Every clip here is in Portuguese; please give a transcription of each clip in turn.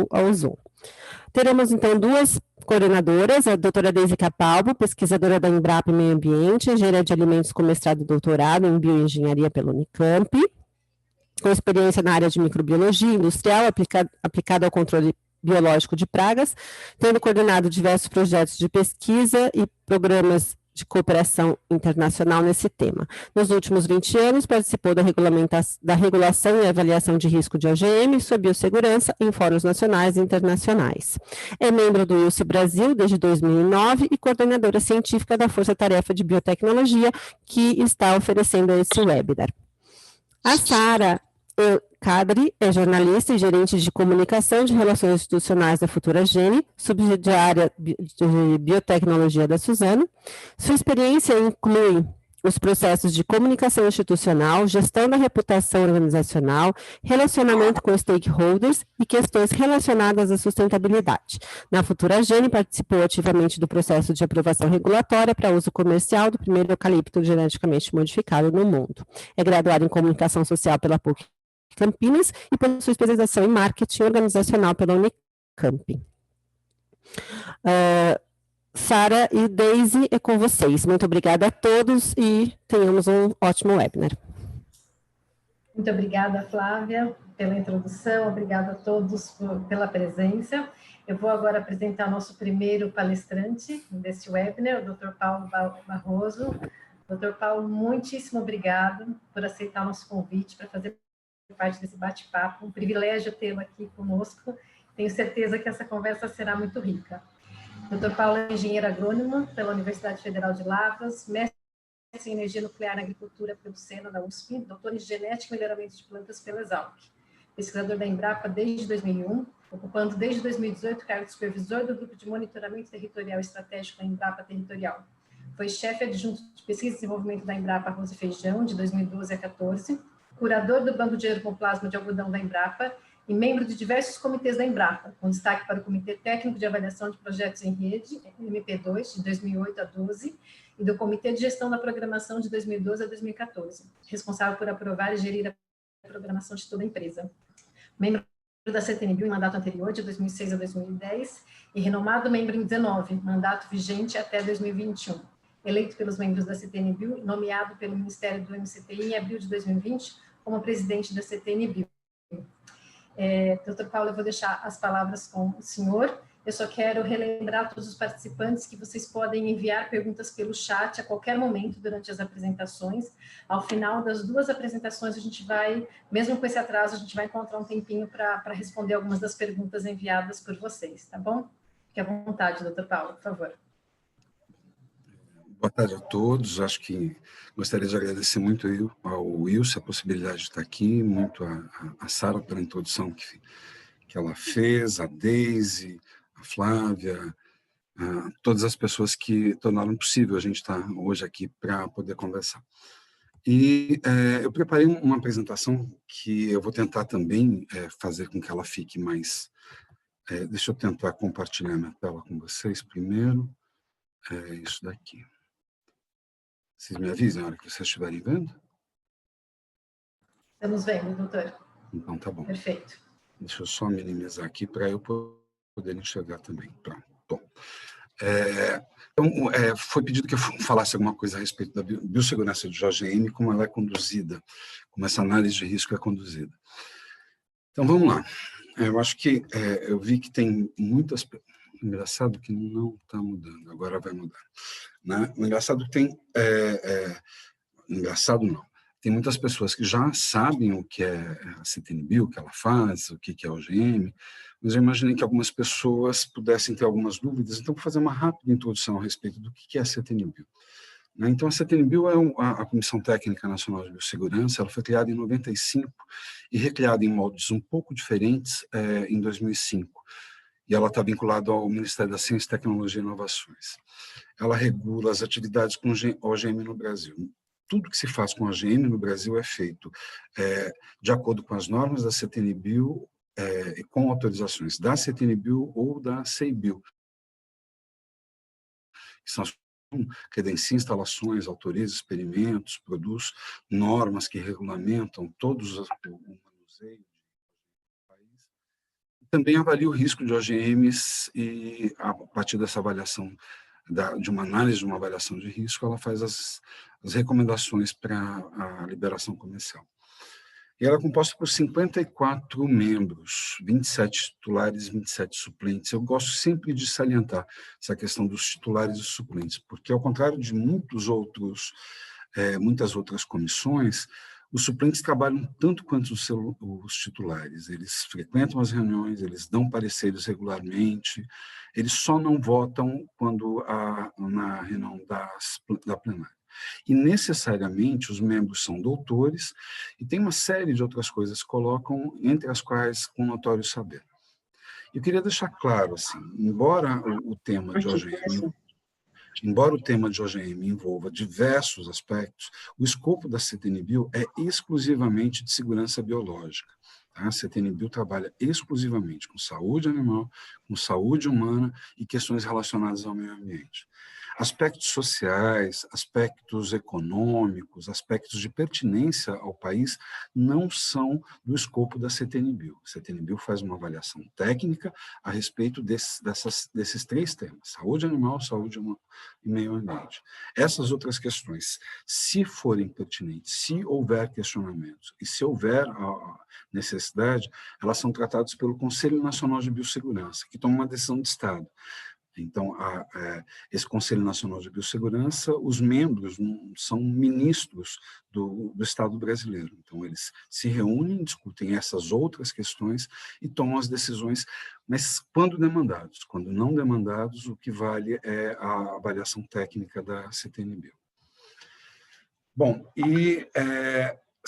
ao Zoom. Teremos, então, duas coordenadoras, a doutora Deise Capalbo, pesquisadora da Embrapa Meio Ambiente, engenheira de alimentos com mestrado e doutorado em bioengenharia pela Unicamp, com experiência na área de microbiologia industrial aplicada ao controle biológico de pragas, tendo coordenado diversos projetos de pesquisa e programas de cooperação internacional nesse tema. Nos últimos 20 anos, participou da regulação e avaliação de risco de OGM, sua biossegurança em fóruns nacionais e internacionais. É membro do ILSE Brasil desde 2009 e coordenadora científica da Força Tarefa de Biotecnologia, que está oferecendo esse webinar. A Sara Kadri é jornalista e gerente de comunicação de relações institucionais da Futura Gene, subsidiária de biotecnologia da Suzano. Sua experiência inclui os processos de comunicação institucional, gestão da reputação organizacional, relacionamento com stakeholders e questões relacionadas à sustentabilidade. Na Futura Gene, participou ativamente do processo de aprovação regulatória para uso comercial do primeiro eucalipto geneticamente modificado no mundo. É graduada em comunicação social pela PUC Campinas e possui especialização em marketing organizacional pela Unicamp. Sara e Deise, é com vocês. Muito obrigada a todos e tenhamos um ótimo webinar. Muito obrigada, Flávia, pela introdução. Obrigada a todos pela presença. Eu vou agora apresentar nosso primeiro palestrante desse webinar, o Dr. Paulo Barroso. Dr. Paulo, muitíssimo obrigado por aceitar o nosso convite para fazer parte desse bate-papo. Um privilégio tê-lo aqui conosco. Tenho certeza que essa conversa será muito rica. Dr. Paulo é engenheiro agrônomo pela Universidade Federal de Lavras, mestre em energia nuclear na agricultura pelo SENA da USP, doutor em genética e melhoramento de plantas pela Exalc. Pesquisador da Embrapa desde 2001, ocupando desde 2018 o cargo de supervisor do grupo de monitoramento territorial estratégico da Embrapa Territorial. Foi chefe adjunto de pesquisa e desenvolvimento da Embrapa Arroz e Feijão, de 2012 a 2014, curador do Banco de Ergoplasma de Algodão da Embrapa e membro de diversos comitês da Embrapa, com destaque para o Comitê Técnico de Avaliação de Projetos em Rede, MP2, de 2008 a 2012, e do Comitê de Gestão da Programação de 2012 a 2014, responsável por aprovar e gerir a programação de toda a empresa. Membro da CTNBio em mandato anterior, de 2006 a 2010, e renomado membro em 19, mandato vigente até 2021. Eleito pelos membros da CTNBio, nomeado pelo Ministério do MCTI em abril de 2020, como presidente da CTNBio. Doutor Paulo, eu vou deixar as palavras com o senhor. Eu só quero relembrar a todos os participantes que vocês podem enviar perguntas pelo chat a qualquer momento durante as apresentações. Ao final das duas apresentações, a gente vai, mesmo com esse atraso, a gente vai encontrar um tempinho para responder algumas das perguntas enviadas por vocês, tá bom? Fique à vontade, doutor Paulo, por favor. Boa tarde a todos. Acho que gostaria de agradecer muito ao Wilson a possibilidade de estar aqui, muito a Sara pela introdução que ela fez, a Deise, a Flávia, todas as pessoas que tornaram possível a gente estar hoje aqui para poder conversar. E eu preparei uma apresentação que eu vou tentar também fazer com que ela fique mais... deixa eu tentar compartilhar minha tela com vocês primeiro. É isso daqui. Vocês me avisem na hora que vocês estiverem vendo? Estamos vendo, doutor. Então, tá bom. Perfeito. Deixa eu só minimizar aqui para eu poder enxergar também. Pronto. Bom. Então, foi pedido que eu falasse alguma coisa a respeito da biossegurança de OGM, como ela é conduzida, como essa análise de risco é conduzida. Então, vamos lá. Eu acho que eu vi que tem muitas... Engraçado que não está mudando, agora vai mudar. Né? O engraçado que tem... engraçado não. Tem muitas pessoas que já sabem o que é a CTNBio, o que ela faz, o que é a OGM, mas eu imaginei que algumas pessoas pudessem ter algumas dúvidas, então vou fazer uma rápida introdução a respeito do que é a CTNBio. Então, a CTNBio é a Comissão Técnica Nacional de Biossegurança, ela foi criada em 95 e recriada em moldes um pouco diferentes em 2005. E ela está vinculada ao Ministério da Ciência, Tecnologia e Inovações. Ela regula as atividades com OGM no Brasil. Tudo que se faz com OGM no Brasil é feito de acordo com as normas da CTNBio e com autorizações da CTNBio ou da CEIBio, que são credencia instalações, autoriza experimentos, produz normas que regulamentam todos o manuseio do país Também avalia o risco de OGMs e, a partir dessa avaliação, de uma análise de uma avaliação de risco, ela faz as recomendações para a liberação comercial. E ela é composta por 54 membros, 27 titulares e 27 suplentes. Eu gosto sempre de salientar essa questão dos titulares e suplentes, porque, ao contrário de muitas outras comissões, os suplentes trabalham tanto quanto os titulares. Eles frequentam as reuniões, eles dão pareceres regularmente, eles só não votam quando na reunião da plenária. E, necessariamente, os membros são doutores, e tem uma série de outras coisas que colocam, entre as quais com notório saber. Eu queria deixar claro, assim, embora o tema de OGM envolva diversos aspectos, o escopo da CTNBio é exclusivamente de segurança biológica. A CTNBio trabalha exclusivamente com saúde animal, com saúde humana e questões relacionadas ao meio ambiente. Aspectos sociais, aspectos econômicos, aspectos de pertinência ao país não são do escopo da CTNBio. A CTNBio faz uma avaliação técnica a respeito desses três temas: saúde animal, saúde humana e meio ambiente. Essas outras questões, se forem pertinentes, se houver questionamentos e se houver necessidade, elas são tratadas pelo Conselho Nacional de Biossegurança, que toma uma decisão de Estado. Então, esse Conselho Nacional de Biossegurança, os membros são ministros do Estado brasileiro. Então, eles se reúnem, discutem essas outras questões e tomam as decisões, mas quando demandados. Quando não demandados, o que vale é a avaliação técnica da CTNBio. Bom, e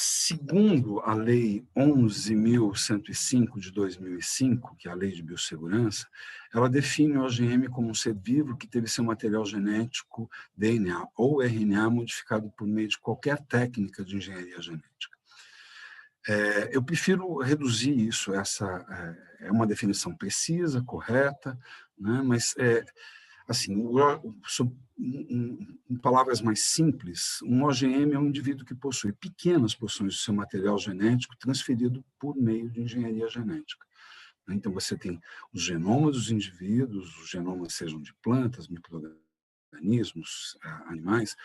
segundo a Lei 11.105 de 2005, que é a Lei de Biossegurança, ela define o OGM como um ser vivo que teve seu material genético, DNA ou RNA, modificado por meio de qualquer técnica de engenharia genética. Eu prefiro reduzir isso, essa é uma definição precisa, correta, né, mas assim, em palavras mais simples, um OGM é um indivíduo que possui pequenas porções do seu material genético transferido por meio de engenharia genética. Então, você tem os genomas dos indivíduos, os genomas sejam de plantas, micro-organismos, animais,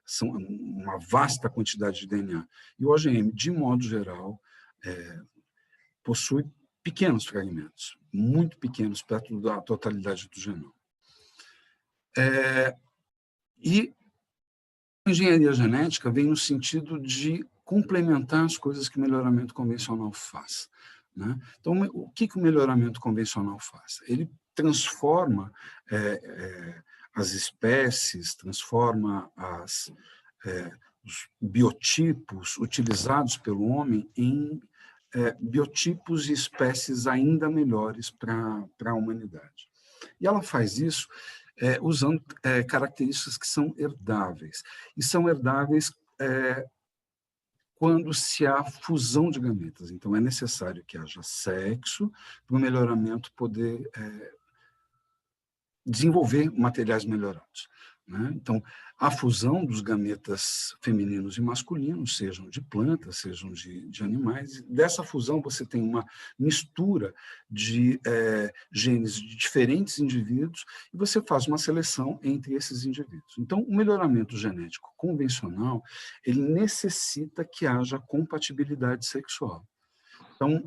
são uma vasta quantidade de DNA. E o OGM, de modo geral, possui pequenos fragmentos, muito pequenos, perto da totalidade do genoma. E a engenharia genética vem no sentido de complementar as coisas que o melhoramento convencional faz, né? Então, o que o melhoramento convencional faz? Ele transforma as espécies, transforma os biotipos utilizados pelo homem em biotipos e espécies ainda melhores para a humanidade. E ela faz isso usando características que são herdáveis. E são herdáveis quando se há fusão de gametas. Então, é necessário que haja sexo para o melhoramento poder desenvolver materiais melhorados, né? Então, a fusão dos gametas femininos e masculinos, sejam de plantas, sejam de animais, dessa fusão você tem uma mistura de genes de diferentes indivíduos e você faz uma seleção entre esses indivíduos. Então, o melhoramento genético convencional, ele necessita que haja compatibilidade sexual. Então,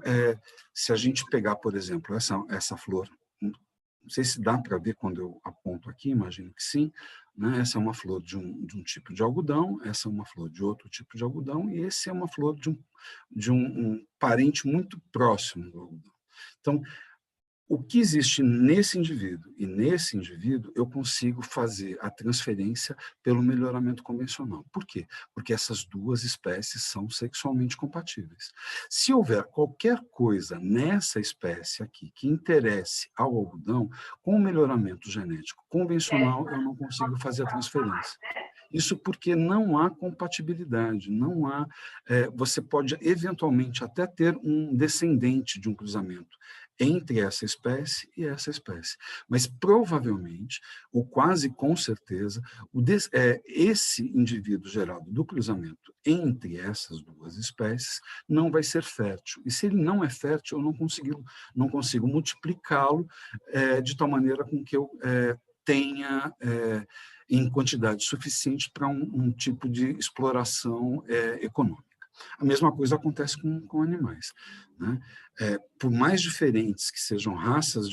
se a gente pegar, por exemplo, essa flor, não sei se dá para ver quando eu aponto aqui, imagino que sim, né? Essa é uma flor de um tipo de algodão, essa é uma flor de outro tipo de algodão, e esse é uma flor de um parente muito próximo do algodão. Então, o que existe nesse indivíduo e nesse indivíduo, eu consigo fazer a transferência pelo melhoramento convencional. Por quê? Porque essas duas espécies são sexualmente compatíveis. Se houver qualquer coisa nessa espécie aqui que interesse ao algodão, com o melhoramento genético convencional, eu não consigo fazer a transferência. Isso porque não há compatibilidade, não há. Você pode, eventualmente, até ter um descendente de um cruzamento entre essa espécie e essa espécie. Mas, provavelmente, ou quase com certeza, esse indivíduo gerado do cruzamento entre essas duas espécies não vai ser fértil. E se ele não é fértil, eu não consigo multiplicá-lo de tal maneira com que eu tenha em quantidade suficiente para um tipo de exploração econômica. A mesma coisa acontece com animais, né? Por mais diferentes que sejam raças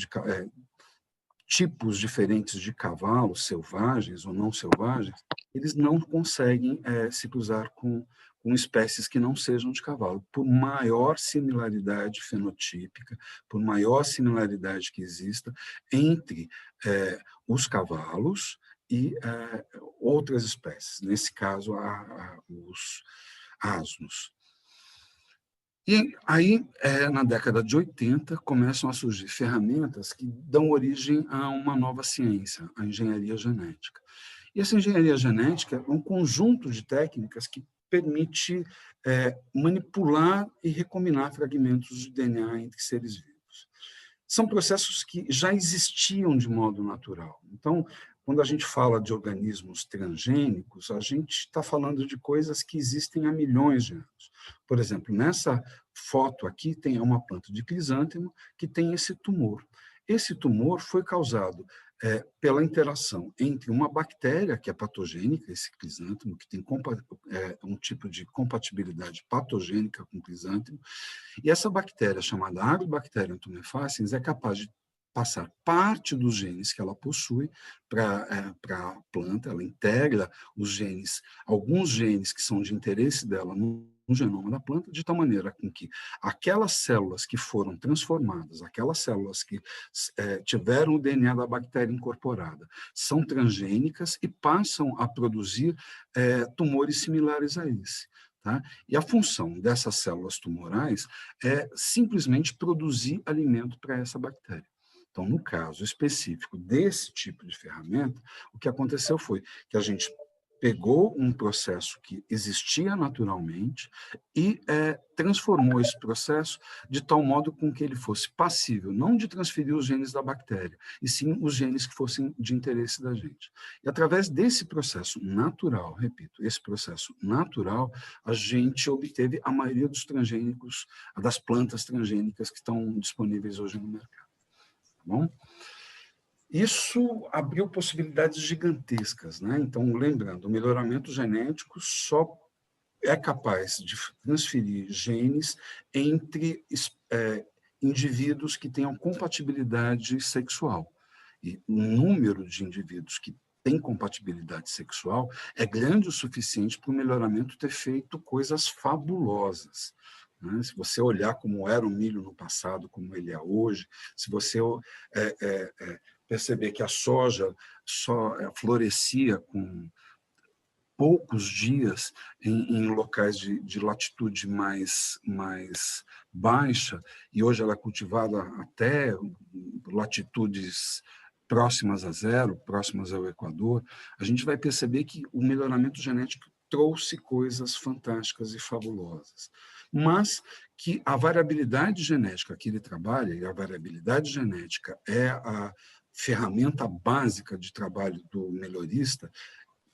tipos diferentes de cavalos, selvagens ou não selvagens, eles não conseguem se cruzar com espécies que não sejam de cavalo, por maior similaridade fenotípica, por maior similaridade que exista entre os cavalos e outras espécies, nesse caso, os asnos. E aí, na década de 80, começam a surgir ferramentas que dão origem a uma nova ciência, a engenharia genética. E essa engenharia genética é um conjunto de técnicas que permite manipular e recombinar fragmentos de DNA entre seres vivos. São processos que já existiam de modo natural. Então, quando a gente fala de organismos transgênicos, a gente está falando de coisas que existem há milhões de anos. Por exemplo, nessa foto aqui tem uma planta de crisântemo que tem esse tumor. Esse tumor foi causado pela interação entre uma bactéria que é patogênica, esse crisântemo, que tem um tipo de compatibilidade patogênica com o crisântemo, e essa bactéria, chamada Agrobacterium tumefaciens, é capaz de passar parte dos genes que ela possui para a planta, ela integra os genes, alguns genes que são de interesse dela no genoma da planta, de tal maneira com que aquelas células que foram transformadas, aquelas células que tiveram o DNA da bactéria incorporada, são transgênicas e passam a produzir tumores similares a esse. Tá? E a função dessas células tumorais é simplesmente produzir alimento para essa bactéria. Então, no caso específico desse tipo de ferramenta, o que aconteceu foi que a gente pegou um processo que existia naturalmente e transformou esse processo de tal modo com que ele fosse passível, não de transferir os genes da bactéria, e sim os genes que fossem de interesse da gente. E através desse processo natural, repito, esse processo natural, a gente obteve a maioria dos transgênicos, das plantas transgênicas que estão disponíveis hoje no mercado. Tá bom? Isso abriu possibilidades gigantescas, né? Então, lembrando, o melhoramento genético só é capaz de transferir genes entre indivíduos que tenham compatibilidade sexual. E o número de indivíduos que têm compatibilidade sexual é grande o suficiente para o melhoramento ter feito coisas fabulosas. Né? Se você olhar como era o milho no passado, como ele é hoje, se você perceber que a soja só florescia com poucos dias em locais de latitude mais baixa, e hoje ela é cultivada até latitudes próximas a zero, próximas ao Equador, a gente vai perceber que o melhoramento genético trouxe coisas fantásticas e fabulosas. Mas que a variabilidade genética que ele trabalha, e a variabilidade genética é a ferramenta básica de trabalho do melhorista,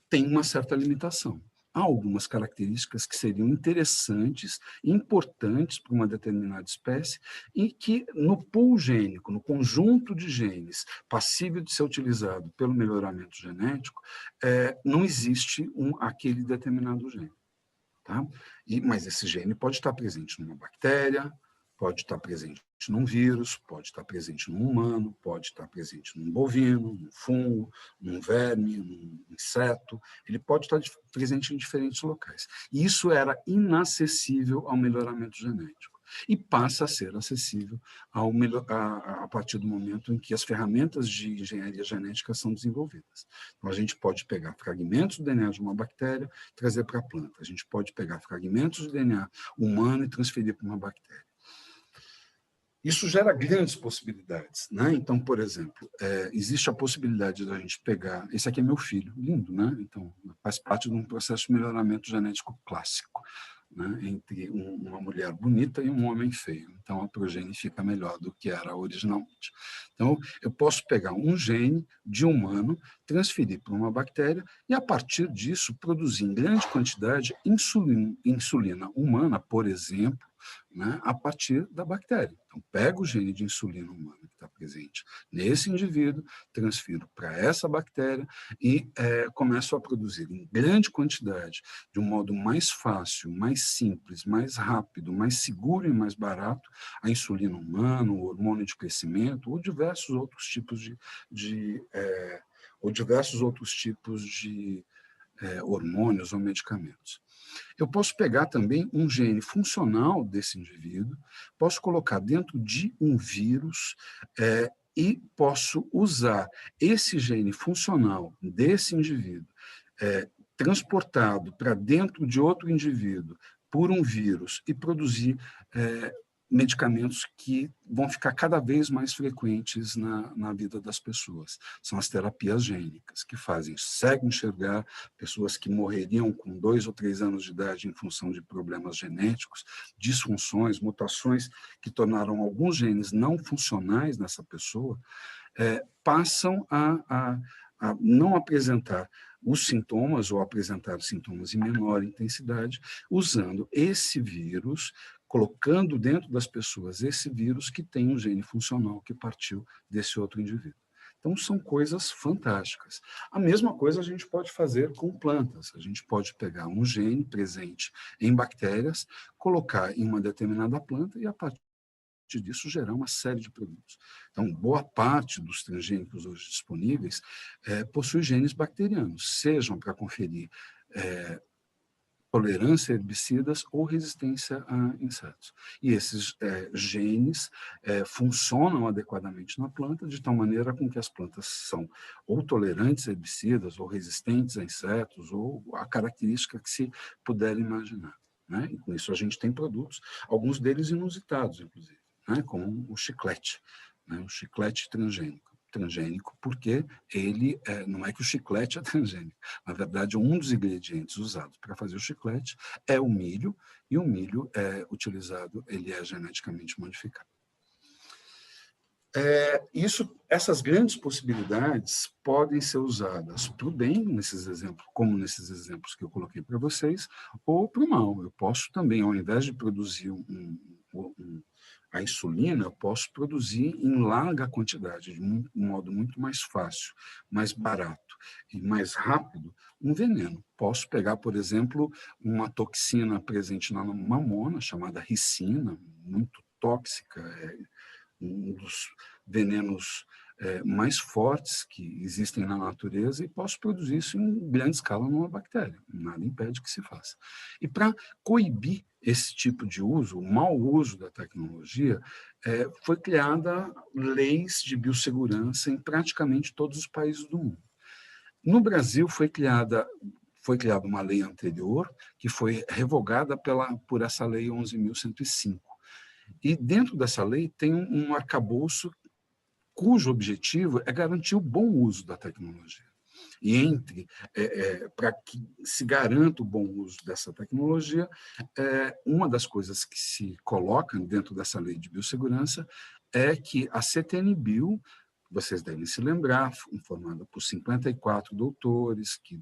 tem uma certa limitação. Há algumas características que seriam interessantes, importantes para uma determinada espécie, e que no pool gênico, no conjunto de genes passível de ser utilizado pelo melhoramento genético, não existe aquele determinado gene. Tá? Mas esse gene pode estar presente numa bactéria, pode estar presente num vírus, pode estar presente num humano, pode estar presente num bovino, num fungo, num verme, num inseto, ele pode estar presente em diferentes locais. E isso era inacessível ao melhoramento genético. E passa a ser acessível a partir do momento em que as ferramentas de engenharia genética são desenvolvidas. Então, a gente pode pegar fragmentos do DNA de uma bactéria e trazer para a planta. A gente pode pegar fragmentos do DNA humano e transferir para uma bactéria. Isso gera grandes possibilidades, né? Então, por exemplo, existe a possibilidade da gente pegar... Esse aqui é meu filho, lindo, né? Então, faz parte de um processo de melhoramento genético clássico. né, entre uma mulher bonita e um homem feio. Então, a progênie fica melhor do que era originalmente. Então, eu posso pegar um gene de humano, transferir para uma bactéria e, a partir disso, produzir em grande quantidade insulina humana, por exemplo, né, a partir da bactéria. Então, pego o gene de insulina humana que está presente nesse indivíduo, transfiro para essa bactéria e começo a produzir em grande quantidade, de um modo mais fácil, mais simples, mais rápido, mais seguro e mais barato, a insulina humana, o hormônio de crescimento ou diversos outros tipos de hormônios ou medicamentos. Eu posso pegar também um gene funcional desse indivíduo, posso colocar dentro de um vírus e posso usar esse gene funcional desse indivíduo transportado para dentro de outro indivíduo por um vírus e produzir medicamentos que vão ficar cada vez mais frequentes na vida das pessoas. São as terapias gênicas, que fazem cego enxergar, pessoas que morreriam com 2 ou 3 anos de idade em função de problemas genéticos, disfunções, mutações que tornaram alguns genes não funcionais nessa pessoa, passam a não apresentar os sintomas ou apresentar sintomas em menor intensidade, usando esse vírus, colocando dentro das pessoas esse vírus que tem um gene funcional que partiu desse outro indivíduo. Então, são coisas fantásticas. A mesma coisa a gente pode fazer com plantas. A gente pode pegar um gene presente em bactérias, colocar em uma determinada planta e, a partir disso, gerar uma série de produtos. Então, boa parte dos transgênicos hoje disponíveis possui genes bacterianos, sejam para conferir tolerância a herbicidas ou resistência a insetos. E esses genes funcionam adequadamente na planta, de tal maneira com que as plantas são ou tolerantes a herbicidas, ou resistentes a insetos, ou a característica que se puder imaginar. Né? E com isso a gente tem produtos, alguns deles inusitados, inclusive, né? Como o chiclete, né? O chiclete transgênico, porque ele não é que o chiclete é transgênico. Na verdade, um dos ingredientes usados para fazer o chiclete é o milho, e o milho ele é geneticamente modificado. Essas grandes possibilidades podem ser usadas para o bem, nesses exemplos, como nesses exemplos que eu coloquei para vocês, ou para o mal. Eu posso também, ao invés de produzir a insulina, eu posso produzir em larga quantidade, de um modo muito mais fácil, mais barato e mais rápido, um veneno. Posso pegar, por exemplo, uma toxina presente na mamona, chamada ricina, muito tóxica, um dos venenos mais fortes que existem na natureza, e posso produzir isso em grande escala numa bactéria. Nada impede que se faça. E para coibir esse tipo de uso, o mau uso da tecnologia, foi criada leis de biossegurança em praticamente todos os países do mundo. No Brasil foi criada uma lei anterior, que foi revogada por essa lei 11.105. E dentro dessa lei tem um arcabouço cujo objetivo é garantir o bom uso da tecnologia. E para que se garanta o bom uso dessa tecnologia, uma das coisas que se coloca dentro dessa lei de biossegurança é que a CTN-Bio, vocês devem se lembrar, formada por 54 doutores, que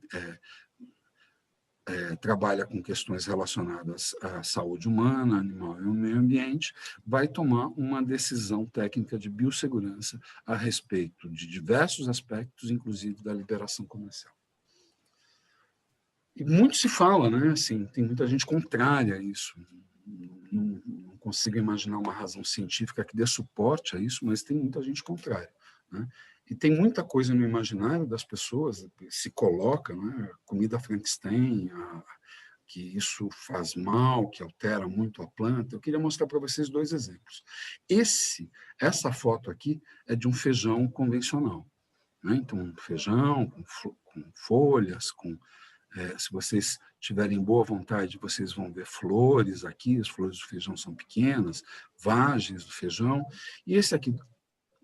trabalha com questões relacionadas à saúde humana, animal e ao meio ambiente, vai tomar uma decisão técnica de biossegurança a respeito de diversos aspectos, inclusive da liberação comercial. E muito se fala, né? Assim, tem muita gente contrária a isso. Não consigo imaginar uma razão científica que dê suporte a isso, mas tem muita gente contrária, né? E tem muita coisa no imaginário das pessoas, se coloca, né? Comida Frankenstein, que isso faz mal, que altera muito a planta. Eu queria mostrar para vocês 2 exemplos. Essa foto aqui é de um feijão convencional, né? Então, um feijão com folhas, se vocês tiverem boa vontade, vocês vão ver flores aqui, as flores do feijão são pequenas, vagens do feijão. E esse aqui,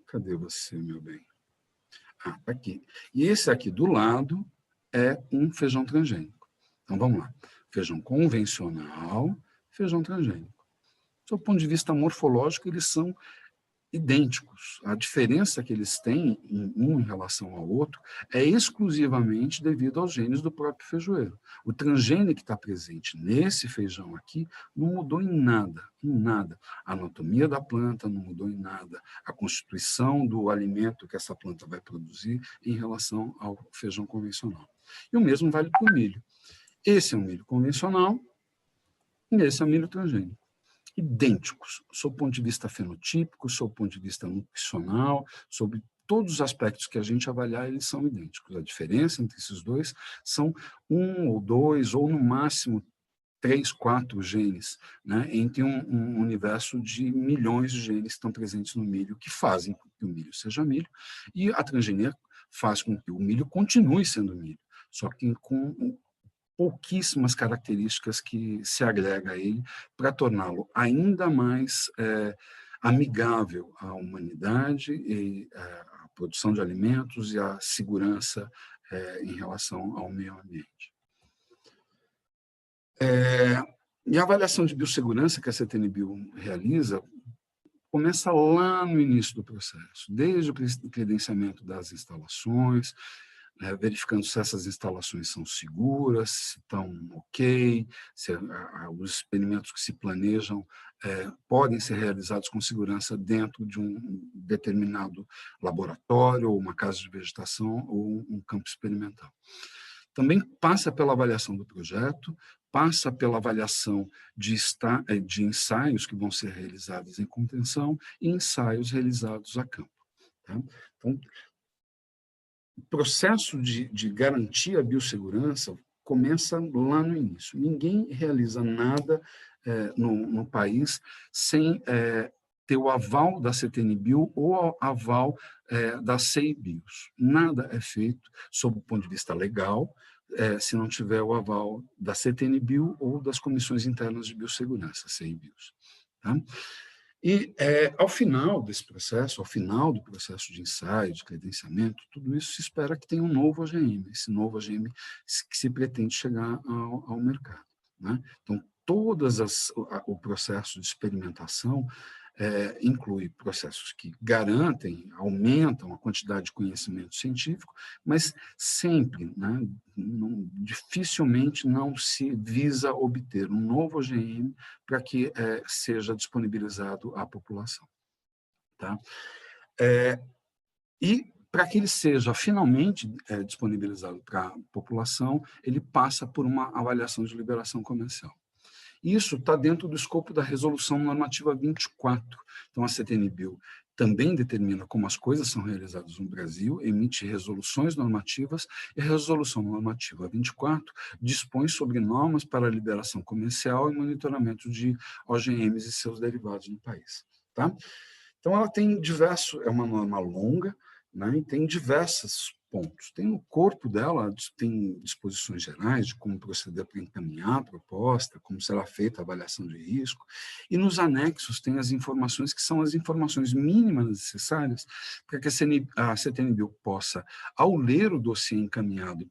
cadê você, meu bem? Tá aqui. E esse aqui do lado é um feijão transgênico. Então, vamos lá. feijão convencional, feijão transgênico. Do ponto de vista morfológico, eles são idênticos. A diferença que eles têm um em relação ao outro é exclusivamente devido aos genes do próprio feijoeiro. O transgênio que está presente nesse feijão aqui não mudou em nada, em nada. A anatomia da planta não mudou em nada. A constituição do alimento que essa planta vai produzir em relação ao feijão convencional. E o mesmo vale para o milho. Esse é um milho convencional e esse é um milho transgênico. Idênticos, sob o ponto de vista fenotípico, sob o ponto de vista nutricional, sobre todos os aspectos que a gente avaliar, eles são idênticos. A diferença entre esses dois são 1 ou 2, ou no máximo 3, 4 genes, né, entre um universo de milhões de genes que estão presentes no milho, que fazem com que o milho seja milho, e a transgenia faz com que o milho continue sendo milho, só que com pouquíssimas características que se agrega a ele para torná-lo ainda mais amigável à humanidade e à produção de alimentos e à segurança em relação ao meio ambiente. E a avaliação de biossegurança que a CTN-Bio realiza começa lá no início do processo, desde o credenciamento das instalações, verificando se essas instalações são seguras, se estão ok, se os experimentos que se planejam podem ser realizados com segurança dentro de um determinado laboratório, ou uma casa de vegetação, ou um campo experimental. Também passa pela avaliação do projeto, passa pela avaliação de ensaios que vão ser realizados em contenção e ensaios realizados a campo. Tá? Então, o processo de garantir a biossegurança começa lá no início. Ninguém realiza nada no país sem ter o aval da CTN-Bio ou o aval da CEI-Bios. Nada é feito, sob o ponto de vista legal, se não tiver o aval da CTN-Bio ou das comissões internas de biossegurança, CEI-Bios. Tá? E, ao final desse processo, ao final do processo de ensaio, de credenciamento, tudo isso se espera que tenha um novo OGM, esse novo OGM que se pretende chegar ao mercado. Né? Então, o processo de experimentação inclui processos que garantem, aumentam a quantidade de conhecimento científico, mas sempre, né, dificilmente não se visa obter um novo OGM para que seja disponibilizado à população. Tá? E para que ele seja finalmente disponibilizado para a população, ele passa por uma avaliação de liberação comercial. Isso está dentro do escopo da Resolução Normativa 24. Então, a CTN-Bio também determina como as coisas são realizadas no Brasil, emite resoluções normativas, e a Resolução Normativa 24 dispõe sobre normas para a liberação comercial e monitoramento de OGMs e seus derivados no país. Tá? Então, ela tem é uma norma longa, né, e tem diversos pontos. Tem no corpo dela, tem disposições gerais de como proceder para encaminhar a proposta, como será feita a avaliação de risco, e nos anexos tem as informações que são as informações mínimas necessárias para que a CTN-Bio possa, ao ler o dossiê encaminhado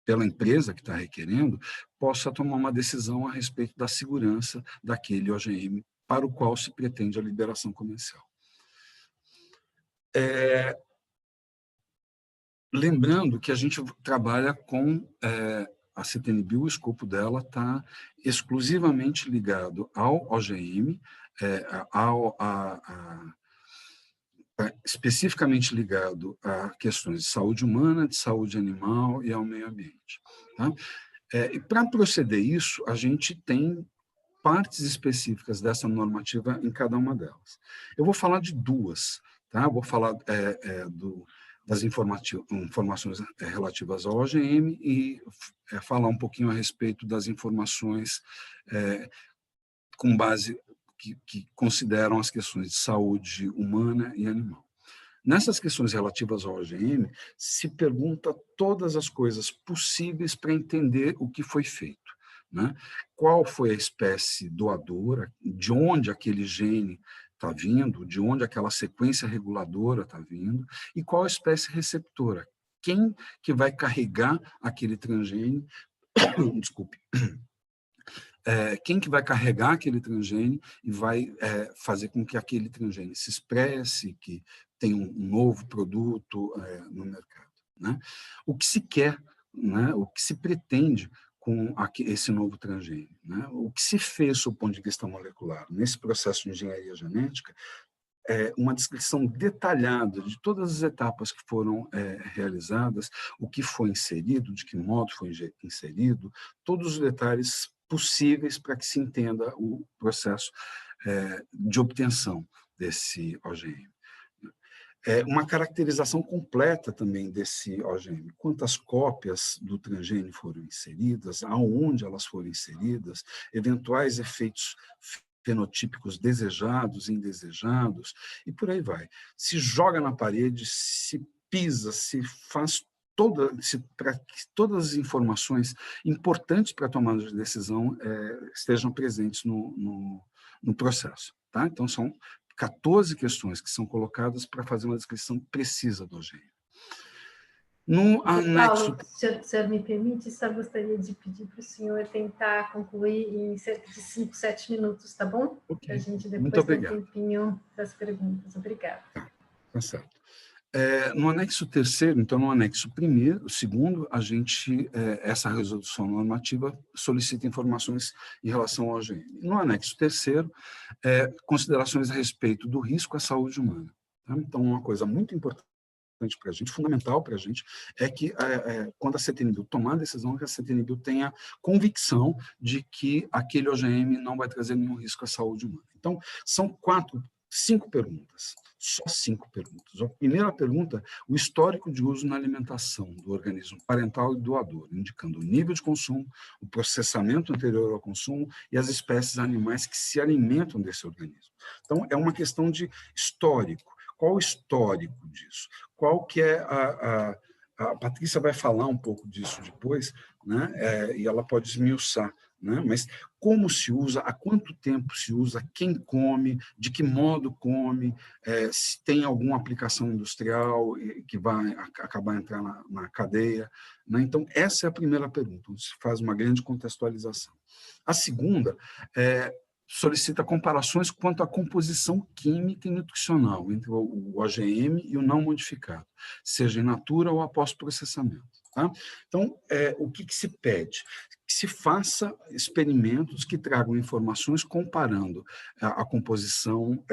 pela empresa que está requerendo, possa tomar uma decisão a respeito da segurança daquele OGM para o qual se pretende a liberação comercial. Lembrando que a gente trabalha com a CTN-Bio, o escopo dela está exclusivamente ligado ao OGM, especificamente ligado a questões de saúde humana, de saúde animal e ao meio ambiente. Tá? E para proceder isso, a gente tem partes específicas dessa normativa em cada uma delas. Eu vou falar de duas, tá? Vou falar das informações relativas ao OGM e falar um pouquinho a respeito das informações com base que consideram as questões de saúde humana e animal. Nessas questões relativas ao OGM, se pergunta todas as coisas possíveis para entender o que foi feito. Né? Qual foi a espécie doadora, de onde aquele gene está vindo, de onde aquela sequência reguladora está vindo, e qual a espécie receptora, quem que vai carregar aquele transgênio, desculpe, quem que vai carregar aquele transgene e vai fazer com que aquele transgene se expresse, que tenha um novo produto no mercado, né? O que se quer, né? O que se pretende com esse novo transgênio, né? O que se fez, do ponto de vista molecular, nesse processo de engenharia genética, uma descrição detalhada de todas as etapas que foram realizadas, o que foi inserido, de que modo foi inserido, todos os detalhes possíveis para que se entenda o processo de obtenção desse OGM. Uma caracterização completa também desse OGM, quantas cópias do transgênio foram inseridas, aonde elas foram inseridas, eventuais efeitos fenotípicos desejados, indesejados, e por aí vai. Se joga na parede, se pisa, se faz para que todas as informações importantes para a tomada de decisão estejam presentes no processo. Tá? Então, são 14 questões que são colocadas para fazer uma descrição precisa do OGM. No anexo... Paulo, se o senhor me permite, só gostaria de pedir para o senhor tentar concluir em cerca de 5, 7 minutos, tá bom? Okay. Para a gente depois ter um tempinho das perguntas. Obrigada. Tá certo. No anexo terceiro, então, no anexo segundo, a gente, essa resolução normativa solicita informações em relação ao OGM. No anexo terceiro, considerações a respeito do risco à saúde humana. Tá? Então, uma coisa muito importante para a gente, fundamental para a gente, é que quando a CTNBio tomar a decisão, que a CTNBio tenha convicção de que aquele OGM não vai trazer nenhum risco à saúde humana. Então, são 5 perguntas, só 5 perguntas. A primeira pergunta, o histórico de uso na alimentação do organismo parental e doador, indicando o nível de consumo, o processamento anterior ao consumo e as espécies animais que se alimentam desse organismo. Então, é uma questão de histórico. Qual o histórico disso? Qual que é a Patrícia vai falar um pouco disso depois, né? E ela pode esmiuçar, né? Mas como se usa, há quanto tempo se usa, quem come, de que modo come, se tem alguma aplicação industrial que vai acabar entrando na cadeia, né? Então, essa é a primeira pergunta, onde se faz uma grande contextualização. A segunda solicita comparações quanto à composição química e nutricional entre o OGM e o não modificado, seja in natura ou após processamento. Tá? Então, o que se pede? Que se faça experimentos que tragam informações comparando a composição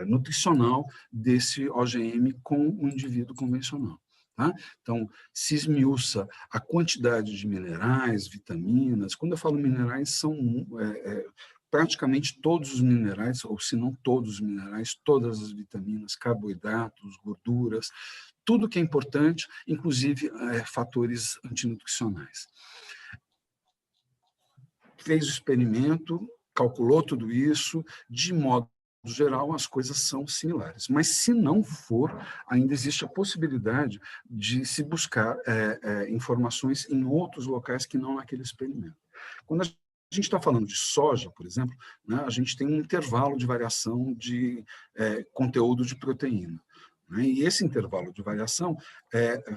nutricional desse OGM com o indivíduo convencional. Tá? Então, se esmiuça a quantidade de minerais, vitaminas. Quando eu falo minerais, são praticamente todos os minerais, ou se não todos os minerais, todas as vitaminas, carboidratos, gorduras, tudo que é importante, inclusive fatores antinutricionais. Fez o experimento, calculou tudo isso, de modo geral, as coisas são similares. Mas, se não for, ainda existe a possibilidade de se buscar informações em outros locais que não naquele experimento. Quando a gente está falando de soja, por exemplo, né, a gente tem um intervalo de variação de conteúdo de proteína. Né, e esse intervalo de variação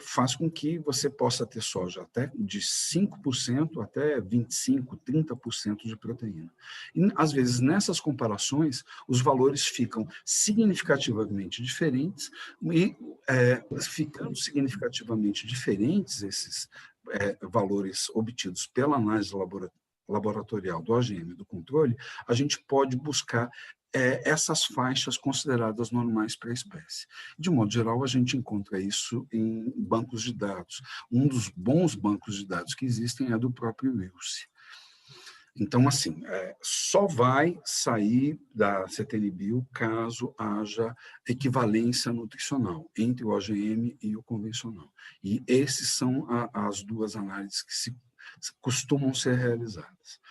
faz com que você possa ter soja até de 5% até 25%, 30% de proteína. E, às vezes, nessas comparações, os valores ficam significativamente diferentes e, ficando significativamente diferentes esses valores obtidos pela análise laboratorial do OGM do controle, a gente pode buscar essas faixas consideradas normais para a espécie. De modo geral, a gente encontra isso em bancos de dados. Um dos bons bancos de dados que existem é do próprio Wilce. Então, assim, só vai sair da CTNBio caso haja equivalência nutricional entre o OGM e o convencional. E esses são as duas análises que costumam ser realizadas.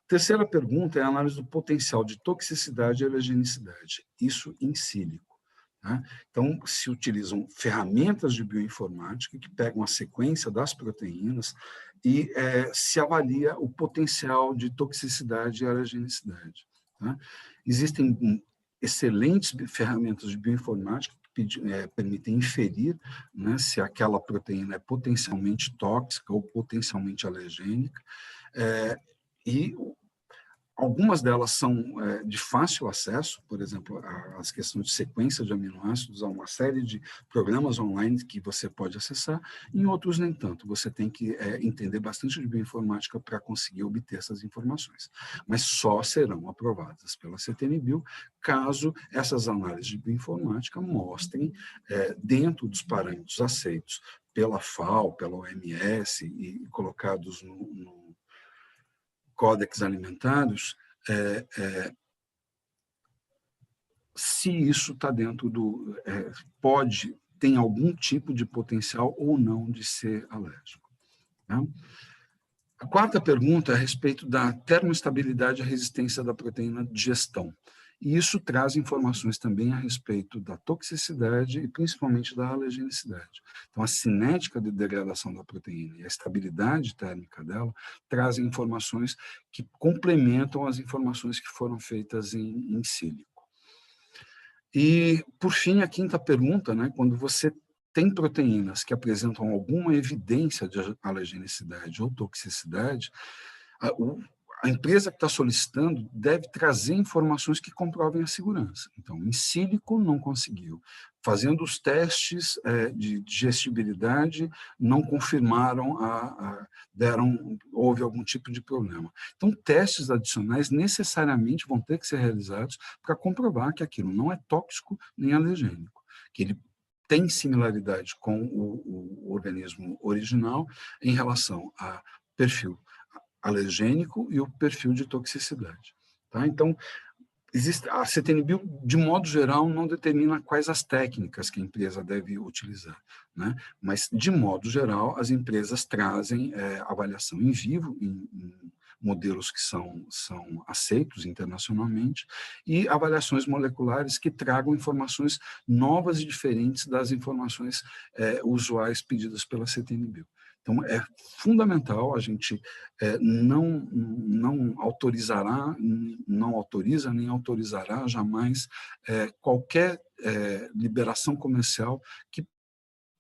Terceira pergunta é a análise do potencial de toxicidade e alergenicidade, isso em sílico. Tá? Então, se utilizam ferramentas de bioinformática que pegam a sequência das proteínas e se avalia o potencial de toxicidade e alergenicidade. Tá? Existem excelentes ferramentas de bioinformática que permitem inferir, né, se aquela proteína é potencialmente tóxica ou potencialmente alergênica, e Algumas delas são de fácil acesso, por exemplo, as questões de sequência de aminoácidos, há uma série de programas online que você pode acessar, em outros nem tanto. Você tem que entender bastante de bioinformática para conseguir obter essas informações. Mas só serão aprovadas pela CTNBio caso essas análises de bioinformática mostrem, dentro dos parâmetros aceitos pela FAO, pela OMS e colocados no códex alimentares, se isso está dentro do... tem algum tipo de potencial ou não de ser alérgico. Tá? A quarta pergunta é a respeito da termoestabilidade e a resistência da proteína de digestão. E isso traz informações também a respeito da toxicidade e principalmente da alergenicidade. Então, a cinética de degradação da proteína e a estabilidade térmica dela trazem informações que complementam as informações que foram feitas em sílico. E, por fim, a quinta pergunta, né, quando você tem proteínas que apresentam alguma evidência de alergenicidade ou toxicidade, a empresa que está solicitando deve trazer informações que comprovem a segurança. Então, em sílico, não conseguiu. Fazendo os testes de digestibilidade, não confirmaram, houve algum tipo de problema. Então, testes adicionais necessariamente vão ter que ser realizados para comprovar que aquilo não é tóxico nem alergênico, que ele tem similaridade com o organismo original em relação a perfil alergênico e o perfil de toxicidade. Tá? Então, a CTNBio, de modo geral, não determina quais as técnicas que a empresa deve utilizar, né? Mas, de modo geral, as empresas trazem avaliação em vivo, em modelos que são aceitos internacionalmente, e avaliações moleculares que tragam informações novas e diferentes das informações usuais pedidas pela CTNBio. Então, é fundamental, a gente não autorizará, não autoriza nem autorizará jamais qualquer liberação comercial que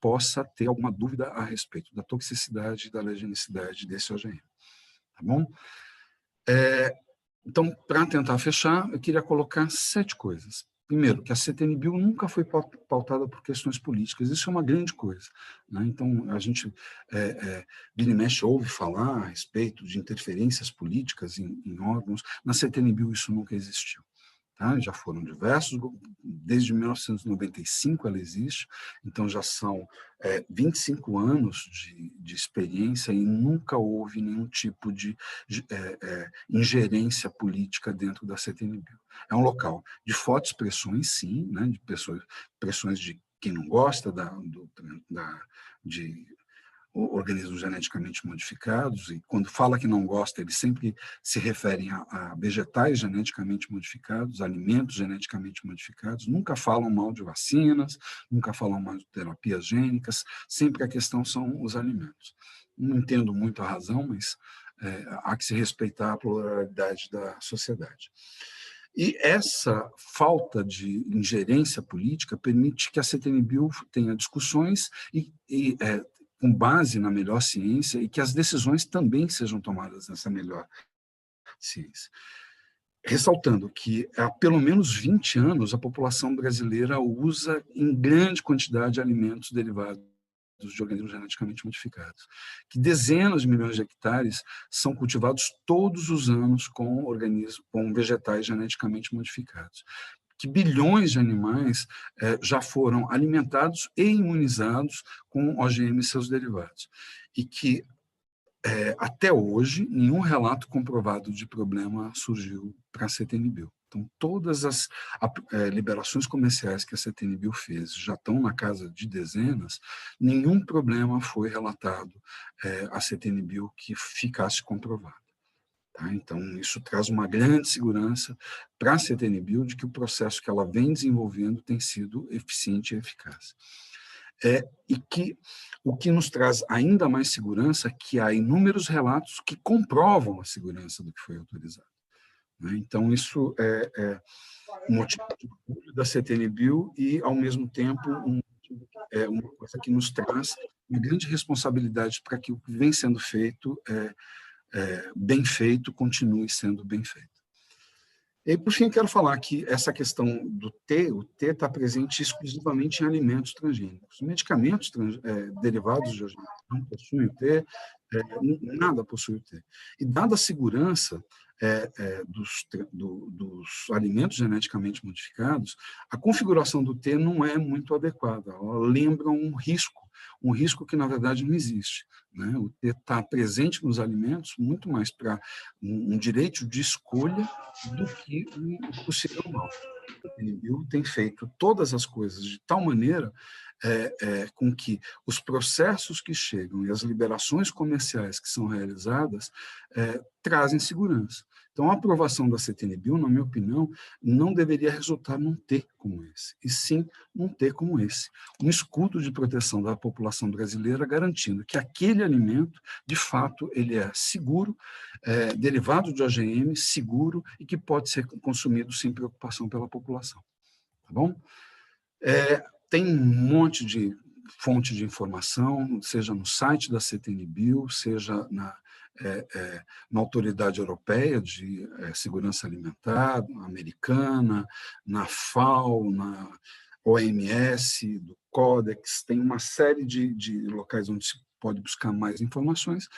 possa ter alguma dúvida a respeito da toxicidade e da alergenicidade desse OGM. Tá bom? Então, para tentar fechar, eu queria colocar 7 coisas. Primeiro, que a CTNBio nunca foi pautada por questões políticas, isso é uma grande coisa, né? Então, a gente, vira e mexe, ouve falar a respeito de interferências políticas em órgãos, na CTNBio isso nunca existiu. Tá? Já foram diversos, desde 1995 ela existe, então já são 25 anos de experiência e nunca houve nenhum tipo de ingerência política dentro da CTNBio. É um local de fortes pressões, sim, né, de pressões de quem não gosta de organismos geneticamente modificados, e quando fala que não gosta, eles sempre se referem a vegetais geneticamente modificados, alimentos geneticamente modificados, nunca falam mal de vacinas, nunca falam mal de terapias gênicas, sempre a questão são os alimentos. Não entendo muito a razão, mas há que se respeitar a pluralidade da sociedade. E essa falta de ingerência política permite que a CTNBio tenha discussões com base na melhor ciência e que as decisões também sejam tomadas nessa melhor ciência. Ressaltando que há pelo menos 20 anos a população brasileira usa em grande quantidade alimentos derivados de organismos geneticamente modificados, que dezenas de milhões de hectares são cultivados todos os anos com vegetais geneticamente modificados, que bilhões de animais já foram alimentados e imunizados com OGM e seus derivados, e que, até hoje, nenhum relato comprovado de problema surgiu para a CTNBio. Então, todas as liberações comerciais que a CTNBio fez já estão na casa de dezenas, nenhum problema foi relatado à CTNBio que ficasse comprovado. Tá? Então, isso traz uma grande segurança para a CTNBio de que o processo que ela vem desenvolvendo tem sido eficiente e eficaz. E que o que nos traz ainda mais segurança é que há inúmeros relatos que comprovam a segurança do que foi autorizado. Né? Então, isso é um motivo de orgulho da CTNBio e, ao mesmo tempo, uma coisa que nos traz uma grande responsabilidade para que o que vem sendo feito bem feito, continue sendo bem feito. E, por fim, quero falar que essa questão do T, o T está presente exclusivamente em alimentos transgênicos. Medicamentos derivados de OGM não possuem o T, nada possui o T. E, dada a segurança dos alimentos geneticamente modificados, a configuração do T não é muito adequada. Ela lembra um risco que, na verdade, não existe. Né? O T está presente nos alimentos muito mais para um direito de escolha do que um possível mal. O CNBio tem feito todas as coisas de tal maneira com que os processos que chegam e as liberações comerciais que são realizadas trazem segurança. Então, a aprovação da CTNBio, na minha opinião, não deveria resultar num T como esse, e sim num T como esse. Um escudo de proteção da população brasileira, garantindo que aquele alimento, de fato, ele é seguro, derivado de OGM, seguro e que pode ser consumido sem preocupação pela população. Tá bom? Tem um monte de fonte de informação, seja no site da CTNBio, seja na Autoridade Europeia de Segurança Alimentar, americana, na FAO, na OMS, do Codex, tem uma série de locais onde se pode buscar mais informações,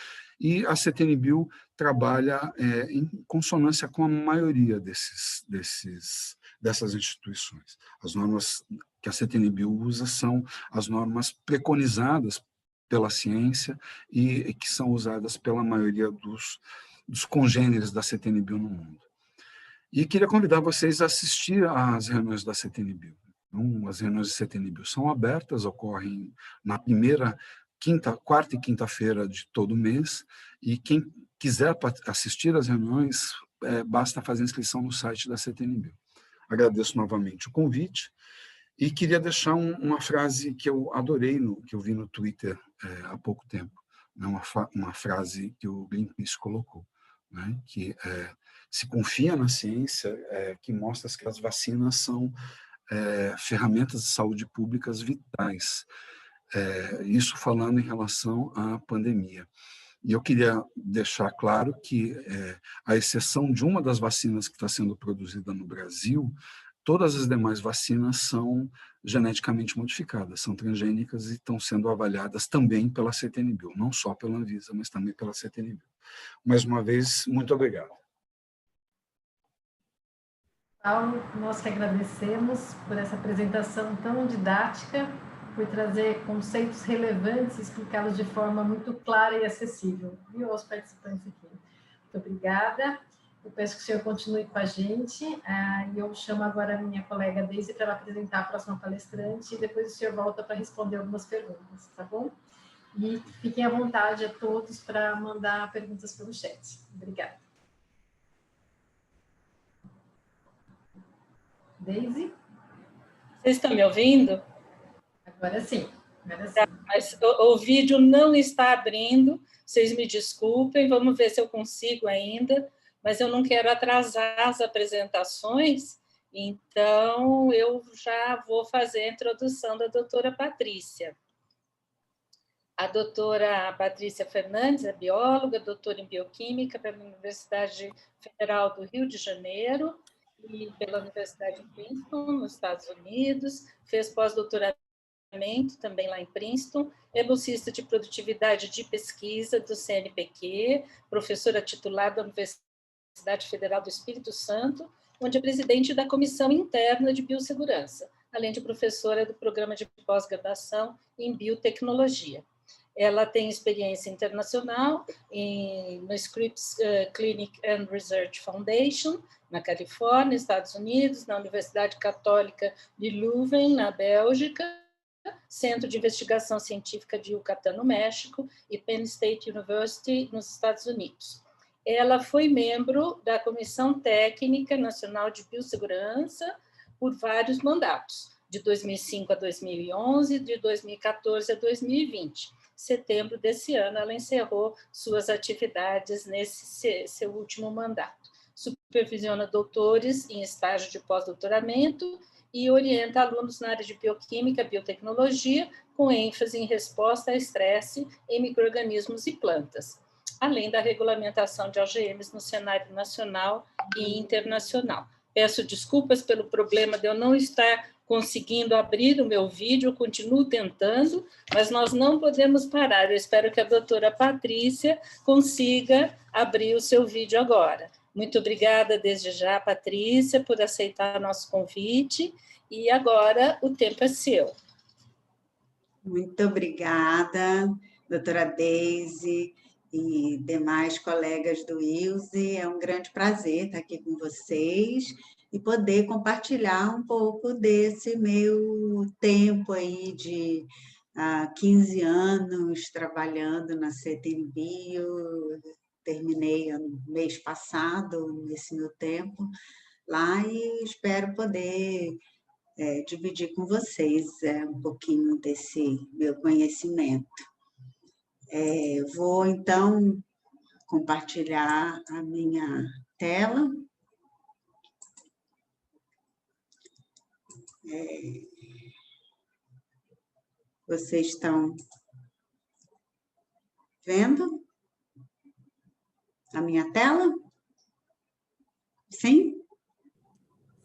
e a CTNBio trabalha em consonância com a maioria dessas instituições. As normas que a CTNBio usa são as normas preconizadas pela ciência e que são usadas pela maioria dos congêneres da CTNBio no mundo. E queria convidar vocês a assistir às reuniões da CTNBio. Então, as reuniões da CTNBio são abertas, ocorrem na quarta e quinta-feira de todo mês, e quem quiser assistir às reuniões, basta fazer inscrição no site da CTNBio. Agradeço novamente o convite, e queria deixar uma frase que eu adorei, que eu vi no Twitter há pouco tempo, né? Uma frase que o Greenpeace colocou, né? Que se confia na ciência, que mostra que as vacinas são ferramentas de saúde públicas vitais, isso falando em relação à pandemia. E eu queria deixar claro que, à exceção de uma das vacinas que está sendo produzida no Brasil, todas as demais vacinas são geneticamente modificadas, são transgênicas e estão sendo avaliadas também pela CTNBio, não só pela Anvisa, mas também pela CTNBio. Mais uma vez, muito obrigado. Paulo, nós que agradecemos por essa apresentação tão didática, por trazer conceitos relevantes e explicá-los de forma muito clara e acessível, viu, aos participantes aqui. Muito obrigada. Eu peço que o senhor continue com a gente, e eu chamo agora a minha colega Deise para ela apresentar a próxima palestrante, e depois o senhor volta para responder algumas perguntas, tá bom? E fiquem à vontade a todos para mandar perguntas pelo chat. Obrigada. Deise? Vocês estão me ouvindo? Agora sim. Mas o vídeo não está abrindo, vocês me desculpem, vamos ver se eu consigo ainda, mas eu não quero atrasar as apresentações, então eu já vou fazer a introdução da doutora Patrícia. A doutora Patrícia Fernandes é bióloga, doutora em bioquímica pela Universidade Federal do Rio de Janeiro e pela Universidade de Princeton, nos Estados Unidos, fez pós-doutoramento também lá em Princeton, é bolsista de produtividade de pesquisa do CNPq, professora titular da Universidade Federal do Espírito Santo, onde é presidente da Comissão Interna de Biossegurança, além de professora do programa de pós-graduação em biotecnologia. Ela tem experiência internacional no Scripps Clinic and Research Foundation, na Califórnia, Estados Unidos, na Universidade Católica de Leuven, na Bélgica, Centro de Investigação Científica de Yucatán, no México, e Penn State University, nos Estados Unidos. Ela foi membro da Comissão Técnica Nacional de Biossegurança por vários mandatos, de 2005 a 2011, de 2014 a 2020. Em setembro desse ano, ela encerrou suas atividades nesse seu último mandato. Supervisiona doutores em estágio de pós-doutoramento e orienta alunos na área de bioquímica, biotecnologia, com ênfase em resposta a estresse em micro-organismos e plantas, além da regulamentação de OGMs no cenário nacional e internacional. Peço desculpas pelo problema de eu não estar conseguindo abrir o meu vídeo, eu continuo tentando, mas nós não podemos parar. Eu espero que a doutora Patrícia consiga abrir o seu vídeo agora. Muito obrigada desde já, Patrícia, por aceitar nosso convite, e agora o tempo é seu. Muito obrigada, doutora Deise e demais colegas do ILSE. É um grande prazer estar aqui com vocês e poder compartilhar um pouco desse meu tempo aí de 15 anos trabalhando na CETEM-Bio. Terminei no mês passado, nesse meu tempo lá, e espero poder dividir com vocês um pouquinho desse meu conhecimento. Vou, então, compartilhar a minha tela. Vocês estão vendo a minha tela? Sim?